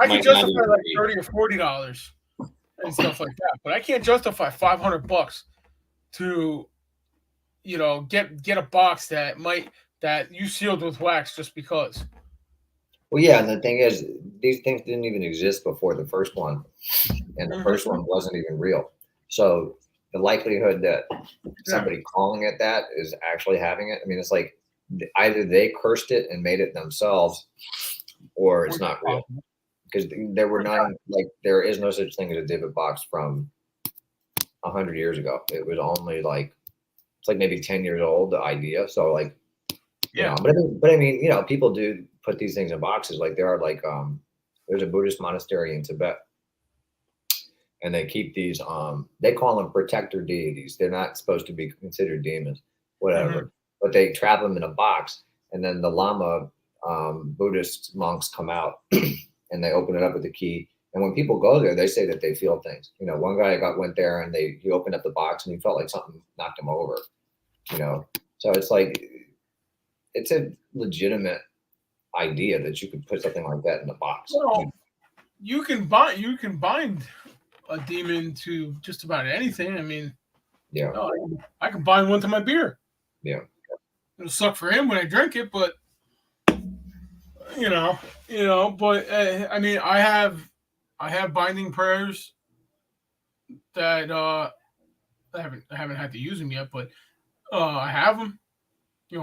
[SPEAKER 1] can justify like $30 or $40 and stuff like that, but I can't justify $500 to, get a box that you sealed with wax just because.
[SPEAKER 4] Well, yeah, and the thing is, these things didn't even exist before the first one, and the first one wasn't even real. So the likelihood that somebody calling it that is actually having it, I mean, it's like either they cursed it and made it themselves, or it's not real. Because there were there is no such thing as a Dybbuk box from 100 years ago. It was only it's maybe 10 years old, the idea. So but I mean, people do put these things in boxes. Like there are there's a Buddhist monastery in Tibet, and they keep these, they call them protector deities. They're not supposed to be considered demons, whatever, but they trap them in a box, and then the Lama, Buddhist monks come out and they open it up with the key. And when people go there, they say that they feel things. One guy went there and he opened up the box and he felt like something knocked him over. So it's it's a legitimate idea that you could put something like that in a box.
[SPEAKER 1] Well, you can bind a demon to just about anything. I mean, I can bind one to my beer.
[SPEAKER 4] Yeah,
[SPEAKER 1] it'll suck for him when I drink it, but but I mean, I have binding prayers that I haven't had to use them yet, but I have them,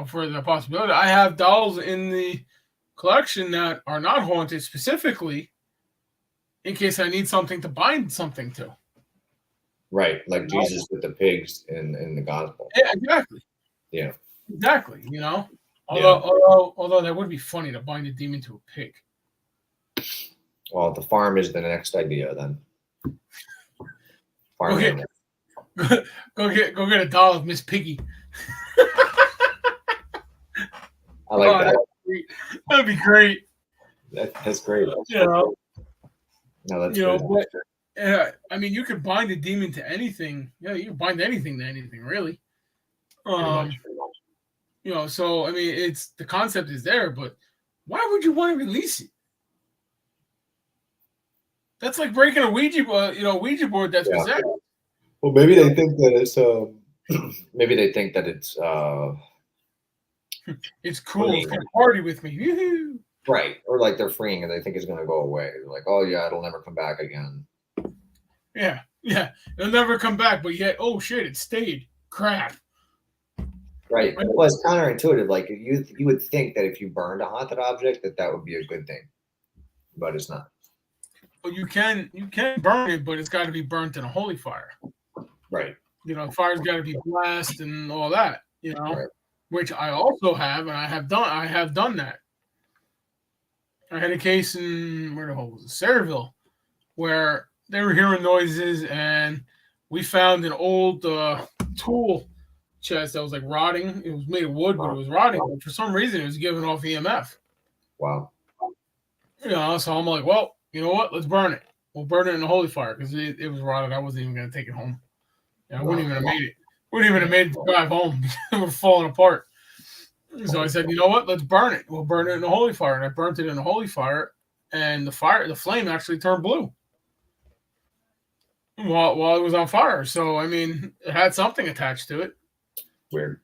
[SPEAKER 1] for the possibility. I have dolls in the collection that are not haunted specifically in case I need something to bind something to.
[SPEAKER 4] Right, like Jesus with the pigs in the gospel.
[SPEAKER 1] Yeah, exactly.
[SPEAKER 4] Yeah,
[SPEAKER 1] exactly. Although that would be funny to bind a demon to a pig.
[SPEAKER 4] Well, the farm is the next idea then. Farm.
[SPEAKER 1] Go get a doll of Miss Piggy.
[SPEAKER 4] I like that.
[SPEAKER 1] That'd be great.
[SPEAKER 4] That's great.
[SPEAKER 1] No,
[SPEAKER 4] that's good.
[SPEAKER 1] But I mean, you could bind a demon to anything. Yeah, you can bind anything to anything, really. So I mean, the concept is there, but why would you want to release it? That's like breaking a Ouija board. Ouija board that's possessed.
[SPEAKER 4] Well, maybe they think that it's Maybe they think that it's
[SPEAKER 1] cool. It's gonna party with me. Yoo-hoo.
[SPEAKER 4] Right. Or like they're freeing and they think it's going to go away. They're like, oh, yeah, it'll never come back again.
[SPEAKER 1] Yeah. It'll never come back, but yet, oh shit, it stayed. Crap.
[SPEAKER 4] Right. Well, it's counterintuitive. Like you would think that if you burned a haunted object, that would be a good thing, but it's not.
[SPEAKER 1] Well, you can burn it, but it's got to be burnt in a holy fire.
[SPEAKER 4] Right.
[SPEAKER 1] You know, fire's got to be blessed and all that. You know,
[SPEAKER 4] Right.
[SPEAKER 1] Which I also have, and I have done that. I had a case in where the hell was it? Sayreville, where they were hearing noises, and we found an old tool chest that was like rotting. It was made of wood, but it was rotting. But for some reason, it was giving off EMF.
[SPEAKER 4] Wow.
[SPEAKER 1] You know, so I'm like, well, you know what? Let's burn it. We'll burn it in the holy fire because it was rotted. I wasn't even going to take it home. I wouldn't even have made it. Wouldn't even have made it to drive home. It would have fallen apart. So I said, you know what? Let's burn it. We'll burn it in the holy fire. And I burnt it in the holy fire, and the flame actually turned blue while it was on fire. So I mean, it had something attached to it.
[SPEAKER 4] Weird.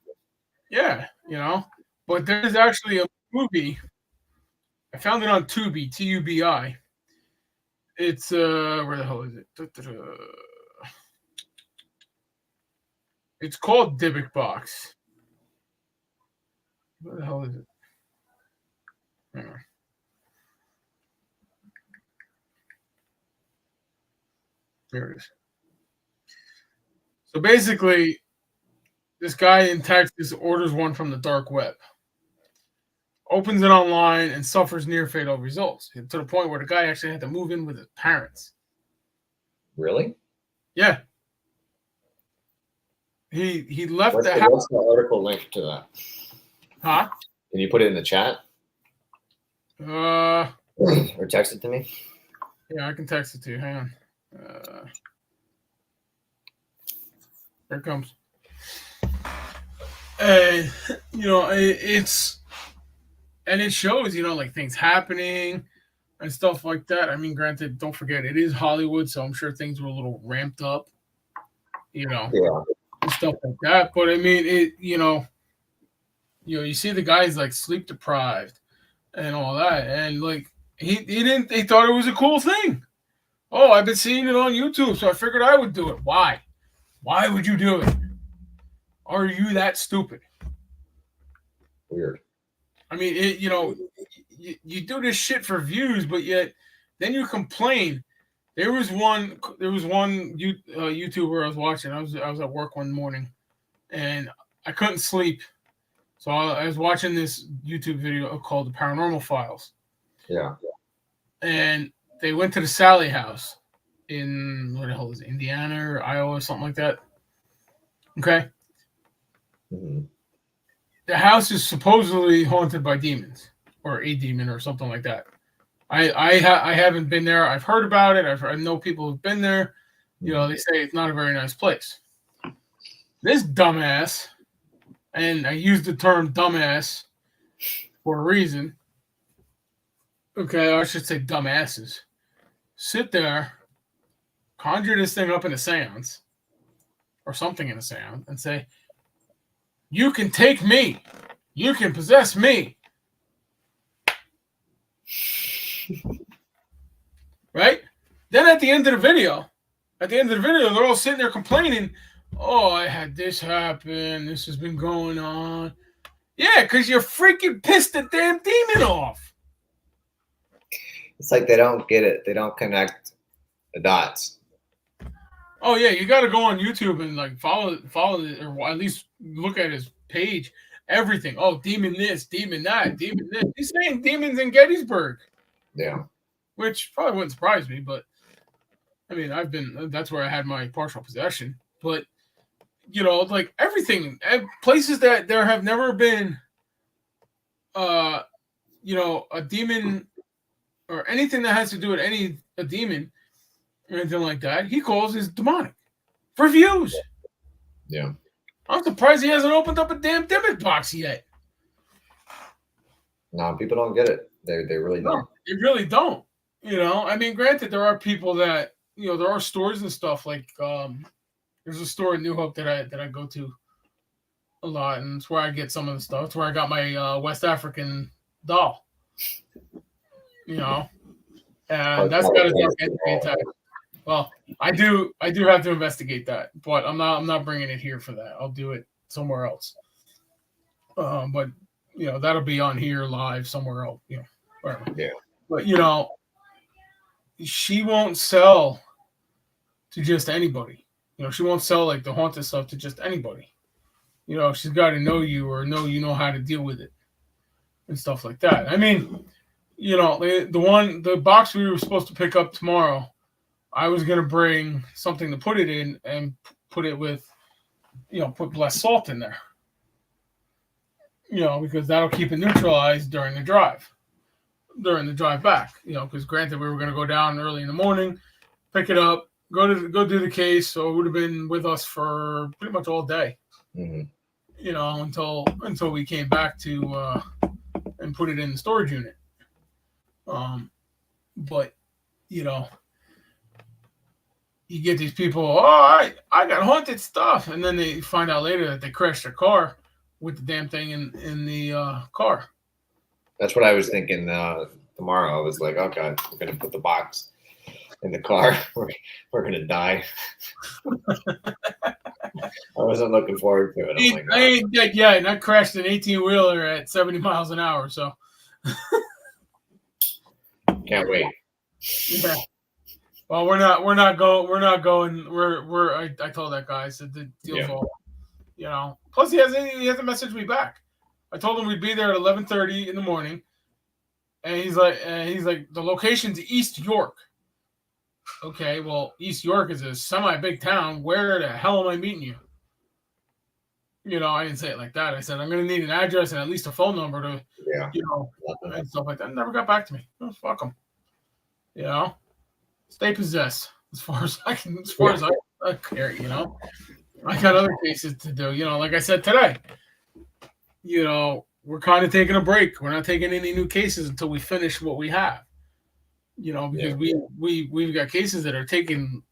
[SPEAKER 1] Yeah, you know. But there's actually a movie. I found it on Tubi, Tubi. It's where the hell is it? It's called Dybbuk Box. Where the hell is it? Hang on. There it is. So basically, this guy in Texas orders one from the dark web, opens it online, and suffers near fatal results to the point where the guy actually had to move in with his parents.
[SPEAKER 4] Really?
[SPEAKER 1] Yeah. He left
[SPEAKER 4] What's
[SPEAKER 1] the house.
[SPEAKER 4] What's the article link to that?
[SPEAKER 1] Huh?
[SPEAKER 4] Can you put it in the chat? Or text it to me?
[SPEAKER 1] Yeah, I can text it to you. Hang on. Here it comes. And you know, it shows, you know, like things happening and stuff like that. I mean, granted, don't forget it is Hollywood, so I'm sure things were a little ramped up, you know, and stuff like that. But I mean, you see the guys like sleep deprived and all that, and like he thought it was a cool thing. Oh, I've been seeing it on YouTube, so I figured I would do it. Why? Why would you do it? Are you that stupid?
[SPEAKER 4] Weird.
[SPEAKER 1] I mean, you do this shit for views, but yet then you complain. There was one YouTuber I was watching. I was at work one morning, and I couldn't sleep, so I was watching this YouTube video called "The Paranormal Files."
[SPEAKER 4] Yeah.
[SPEAKER 1] And they went to the Sally house in what the hell is it, Indiana or Iowa or something like that. Okay.
[SPEAKER 4] Mm-hmm.
[SPEAKER 1] The house is supposedly haunted by demons or a demon or something like that. I haven't been there. I've heard about it. I know people who've been there. You know, they say it's not a very nice place. This dumbass, and I use the term dumbass for a reason. Okay, I should say dumbasses. Sit there, conjure this thing up in a seance or something in a seance and say, you can take me. You can possess me. Right? Then at the end of the video, they're all sitting there complaining, oh, I had this happen. This has been going on. Yeah, because you're freaking pissed the damn demon off.
[SPEAKER 4] It's like they don't get it. They don't connect the dots.
[SPEAKER 1] Oh yeah, you got to go on YouTube and like follow it, or at least look at his page. Everything. Oh, demon this, demon that, demon this. He's saying demons in Gettysburg.
[SPEAKER 4] Yeah.
[SPEAKER 1] Which probably wouldn't surprise me, but I mean, that's where I had my partial possession. But you know, like everything, places that there have never been, you know, a demon or anything that has to do with a demon or anything like that, he calls is demonic for views.
[SPEAKER 4] Yeah.
[SPEAKER 1] I'm surprised he hasn't opened up a damn Dybbuk box yet.
[SPEAKER 4] No, people don't get it. They really don't.
[SPEAKER 1] No, they really don't. You know, I mean, granted, there are people that, you know, there are stores and stuff like There's a store in New Hope that I go to a lot, and it's where I get some of the stuff. It's where I got my West African doll. And that's got a dark entry tag. Well, I do have to investigate that, but I'm not bringing it here for that. I'll do it somewhere else. But that'll be on here live somewhere else. Wherever.
[SPEAKER 4] Yeah.
[SPEAKER 1] But she won't sell to just anybody. She won't sell like the haunted stuff to just anybody. She's got to know you or know how to deal with it and stuff like that. I mean, the box we were supposed to pick up tomorrow, I was gonna bring something to put it in and put it with, put less salt in there. Because that'll keep it neutralized during the drive back. Because granted, we were gonna go down early in the morning, pick it up, go do the case, so it would have been with us for pretty much all day.
[SPEAKER 4] Mm-hmm.
[SPEAKER 1] Until we came back to and put it in the storage unit. But you get these people, I got haunted stuff, and then they find out later that they crashed their car with the damn thing in the car.
[SPEAKER 4] That's what I was thinking tomorrow. I was like, oh God, we're gonna put the box in the car. We're gonna die. I wasn't looking forward to it.
[SPEAKER 1] I ain't dead yet, and I crashed an 18-wheeler at 70 miles an hour, so
[SPEAKER 4] can't wait.
[SPEAKER 1] Yeah. Well, we're not going. I told that guy, I said the deal's all. Plus, he hasn't messaged me back. I told him we'd be there at 11:30 in the morning, and he's like, the location's East York. Okay, well, East York is a semi-big town. Where the hell am I meeting you? I didn't say it like that. I said, I'm going to need an address and at least a phone number to, and stuff like that. Never got back to me. Oh, fuck them. Stay possessed as far as I can, as I care, I got other cases to do, like I said today, we're kind of taking a break. We're not taking any new cases until we finish what we have. Because we've got cases that are taking,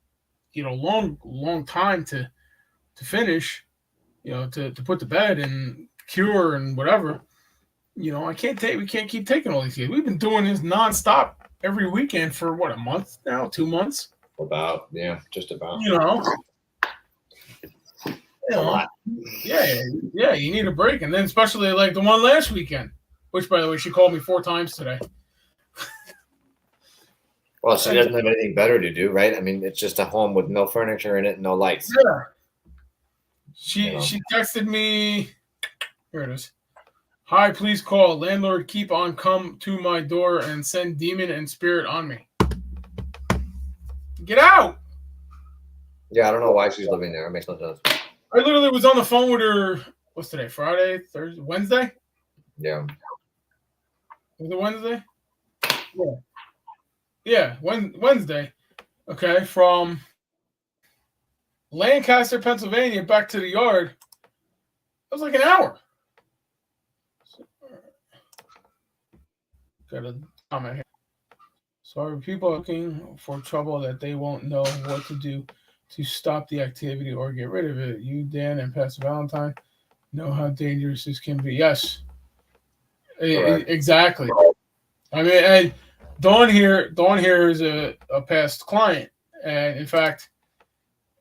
[SPEAKER 1] long time to finish, to put to bed and cure and whatever. We can't keep taking all these cases. We've been doing this nonstop every weekend for a month now, 2 months.
[SPEAKER 4] About, just about.
[SPEAKER 1] A lot. Yeah, you need a break. And then especially like the one last weekend, which by the way, she called me 4 times today.
[SPEAKER 4] Well, she doesn't have anything better to do, right? I mean, it's just a home with no furniture in it, no lights.
[SPEAKER 1] Yeah. She texted me. Here it is. Hi, please call. Landlord, keep on come to my door and send demon and spirit on me. Get out!
[SPEAKER 4] Yeah, I don't know why she's living there. It makes no sense.
[SPEAKER 1] I literally was on the phone with her. What's today? Friday? Thursday? Wednesday?
[SPEAKER 4] Yeah.
[SPEAKER 1] Was it Wednesday? Yeah. Yeah, Wednesday. Okay, from Lancaster, Pennsylvania, back to the yard. It was like an hour. Got a comment here. Sorry, people are looking for trouble that they won't know what to do to stop the activity or get rid of it. You, Dan, and Pastor Valentine know how dangerous this can be. Yes, exactly. I mean, Dawn here is a past client, and in fact,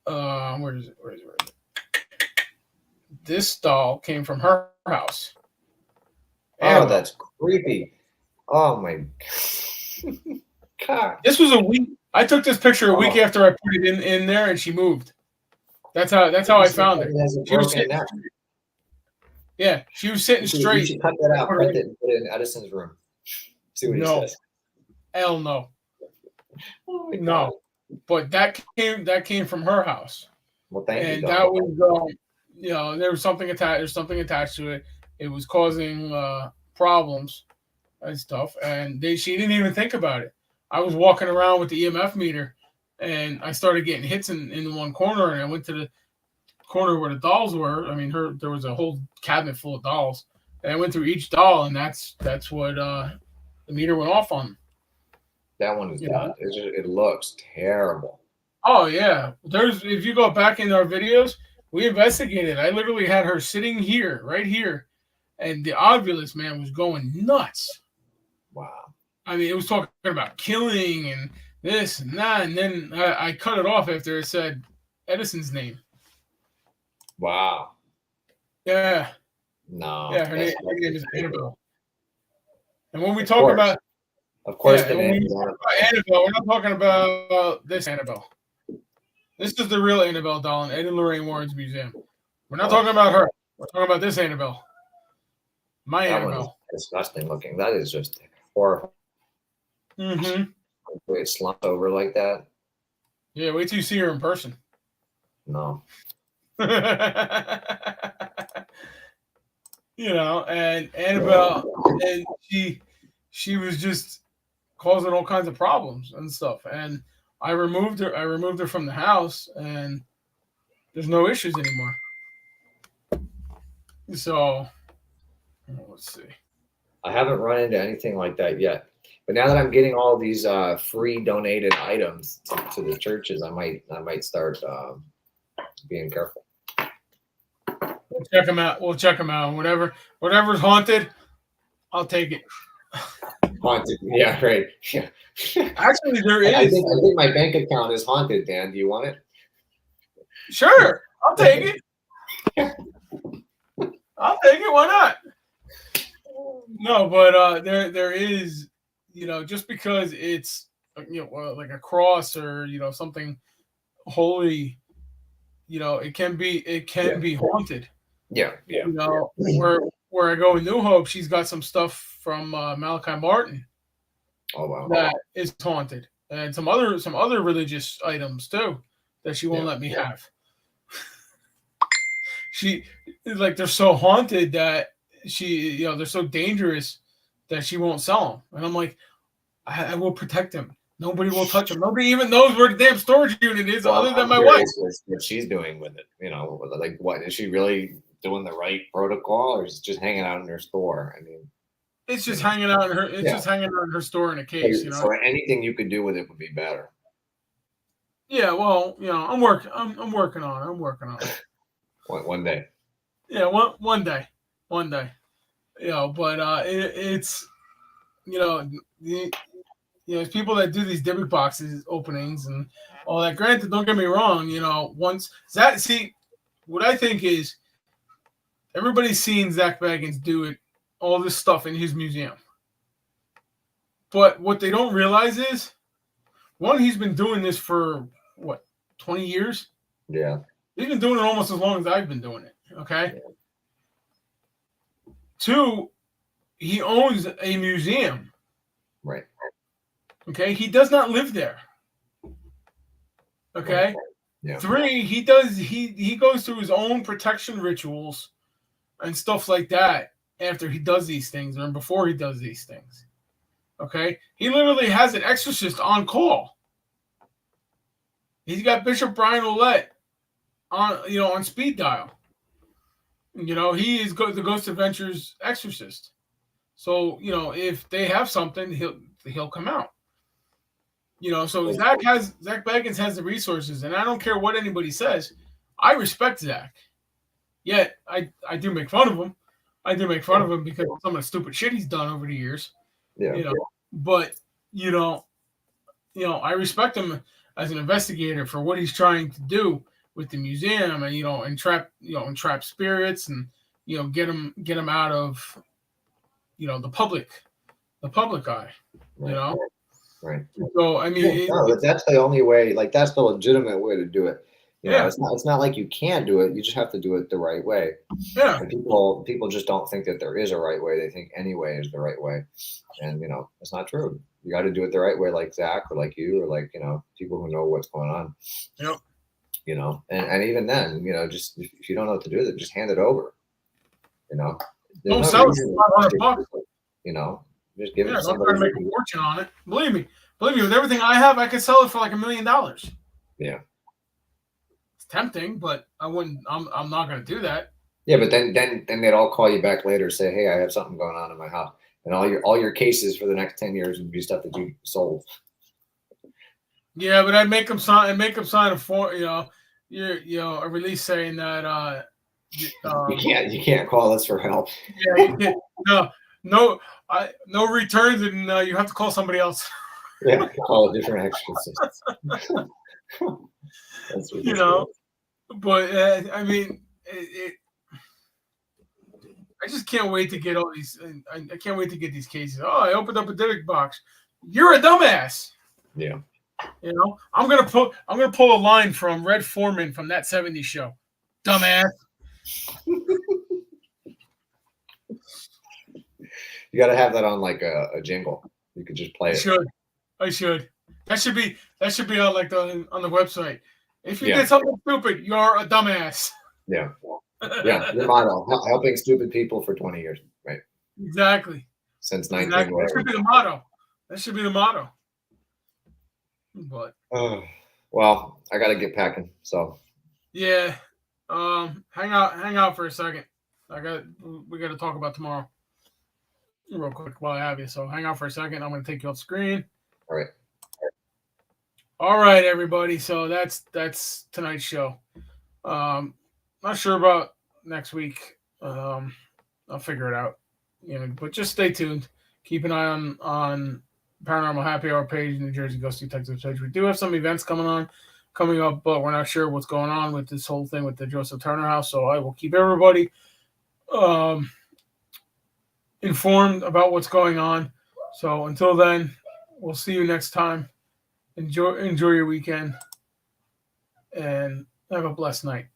[SPEAKER 1] where is it? This doll came from her house.
[SPEAKER 4] Oh, that's creepy. Oh my God.
[SPEAKER 1] This was a week. I took this picture a week after I put it in there, and she moved. That's how I found it. She was sitting, she was sitting straight.
[SPEAKER 4] You should cut that out. Print it and put it in Edison's room. See what he says.
[SPEAKER 1] Hell no. Oh no. But that came from her house.
[SPEAKER 4] Well, thank you.
[SPEAKER 1] And that was there was something attached. There's something attached to it. It was causing problems and stuff. And she didn't even think about it. I was walking around with the EMF meter, and I started getting hits in one corner, and I went to the corner where the dolls were. I mean, there was a whole cabinet full of dolls, and I went through each doll, and that's what the meter went off on.
[SPEAKER 4] That one is bad. It looks terrible.
[SPEAKER 1] Oh yeah, if you go back in our videos, we investigated. I literally had her sitting here, right here, and the Ovilus man was going nuts.
[SPEAKER 4] Wow.
[SPEAKER 1] I mean, it was talking about killing and this and that, and then I cut it off after it said Edison's name.
[SPEAKER 4] Wow.
[SPEAKER 1] Yeah.
[SPEAKER 4] No.
[SPEAKER 1] Yeah, her name is Annabelle. And when we
[SPEAKER 4] Of
[SPEAKER 1] talk
[SPEAKER 4] course.
[SPEAKER 1] about,
[SPEAKER 4] Of course,
[SPEAKER 1] yeah, when we talk about Annabelle, we're not talking about this Annabelle. This is the real Annabelle doll in Ed and Lorraine Warren's museum. We're not talking about her. We're talking about this Annabelle. My
[SPEAKER 4] that one is
[SPEAKER 1] Annabelle.
[SPEAKER 4] disgusting looking. That is just horrible.
[SPEAKER 1] Mm-hmm.
[SPEAKER 4] The way it slumped over like that.
[SPEAKER 1] Yeah, wait till you see her in person.
[SPEAKER 4] No.
[SPEAKER 1] You know, and Annabelle, and she was just causing all kinds of problems and stuff. And I removed her from the house, and there's no issues anymore. So let's see.
[SPEAKER 4] I haven't run into anything like that yet. But now that I'm getting all these free donated items to the churches, I might start being careful.
[SPEAKER 1] We'll check them out. We'll check them out. Whatever's haunted, I'll take it.
[SPEAKER 4] Haunted, yeah, right. Yeah.
[SPEAKER 1] Actually, there is.
[SPEAKER 4] I think my bank account is haunted, Dan. Do you want it?
[SPEAKER 1] Sure, I'll take it. I'll take it. Why not? No, but there is, just because it's like a cross or something holy, it can be haunted.
[SPEAKER 4] Yeah.
[SPEAKER 1] Where I go in New Hope, she's got some stuff from Malachi Martin.
[SPEAKER 4] Oh wow.
[SPEAKER 1] That is haunted, and some other religious items too that she won't let me have. They're so haunted that they're so dangerous that she won't sell them. And I'm like, I will protect them. Nobody will touch them. Nobody even knows where the damn storage unit is other than my wife.
[SPEAKER 4] What she's doing with it, like what is she really doing the right protocol, or is it just hanging out in her store? I mean,
[SPEAKER 1] it's just hanging out in her. It's just hanging out in her store in a case.
[SPEAKER 4] So anything you could do with it would be better.
[SPEAKER 1] Yeah, well, I'm working on it. I'm working on it.
[SPEAKER 4] One day.
[SPEAKER 1] Yeah, one day. But it's it's people that do these Dybbuk boxes openings and all that. Granted, don't get me wrong. What I think is everybody's seen Zach Baggins do it, all this stuff in his museum. But what they don't realize is, one, he's been doing this for 20 years?
[SPEAKER 4] Yeah.
[SPEAKER 1] He's been doing it almost as long as I've been doing it. Okay. Yeah. Two, he owns a museum.
[SPEAKER 4] Right.
[SPEAKER 1] Okay. He does not live there. Okay. Right.
[SPEAKER 4] Yeah.
[SPEAKER 1] Three, he goes through his own protection rituals and stuff like that after he does these things or before he does these things. Okay. He literally has an exorcist on call. He's got Bishop Brian Ouellette on speed dial. He is the Ghost Adventures exorcist. So, if they have something, he'll come out. So Zach Baggins has the resources, and I don't care what anybody says. I respect Zach. Yet I do make fun of him. I do make fun of him because of some of the stupid shit he's done over the years.
[SPEAKER 4] Yeah.
[SPEAKER 1] But I respect him as an investigator for what he's trying to do with the museum and entrap spirits and get them out of the public eye.
[SPEAKER 4] Right.
[SPEAKER 1] So I mean,
[SPEAKER 4] that's the only way. Like that's the legitimate way to do it. It's not like you can't do it. You just have to do it the right way.
[SPEAKER 1] Yeah.
[SPEAKER 4] And people just don't think that there is a right way. They think any way is the right way, and it's not true. You got to do it the right way, like Zach or like you or like people who know what's going on.
[SPEAKER 1] Yep.
[SPEAKER 4] And even then, just if you don't know what to do, then just hand it over.
[SPEAKER 1] Don't sell it for $500.
[SPEAKER 4] Just give it to
[SPEAKER 1] Don't
[SPEAKER 4] somebody.
[SPEAKER 1] try to make a fortune on it. Believe me, with everything I have, I could sell it for like $1 million.
[SPEAKER 4] Yeah.
[SPEAKER 1] It's tempting, but I wouldn't. I'm not going to do that.
[SPEAKER 4] Yeah, but then they'd all call you back later, say, "Hey, I have something going on in my house," and all your cases for the next 10 years would be stuff that you sold.
[SPEAKER 1] Yeah, but I'd make them sign a form, a release saying that
[SPEAKER 4] You can't call us for help.
[SPEAKER 1] yeah, you can't, no no returns, and you have to call somebody else.
[SPEAKER 4] Yeah, call a different exorcist. That's ridiculous.
[SPEAKER 1] But I mean, I just can't wait to get all these. I can't wait to get these cases. Oh, I opened up a Dybbuk box. You're a dumbass.
[SPEAKER 4] Yeah.
[SPEAKER 1] I'm gonna pull a line from Red Foreman from That 70s Show. Dumbass.
[SPEAKER 4] You got to have that on like a jingle. You could just play it.
[SPEAKER 1] I should. That should be on like on the website. If you did something stupid, you're a dumbass.
[SPEAKER 4] Yeah. Yeah. Your motto: helping stupid people for 20 years, right?
[SPEAKER 1] Exactly.
[SPEAKER 4] Since 19.
[SPEAKER 1] Exactly. That should be the motto. That should be the motto. But
[SPEAKER 4] well, I got to get packing. So
[SPEAKER 1] yeah, hang out for a second. We got to talk about tomorrow real quick while I have you. So hang out for a second. I'm going to take you off screen. All right, everybody. So that's tonight's show. Not sure about next week. I'll figure it out. But just stay tuned. Keep an eye on Paranormal Happy Hour page, New Jersey Ghost Detectives page. We do have some events coming up, but we're not sure what's going on with this whole thing with the Joseph Turner house. So I will keep everybody informed about what's going on. So until then, we'll see you next time. Enjoy your weekend and have a blessed night.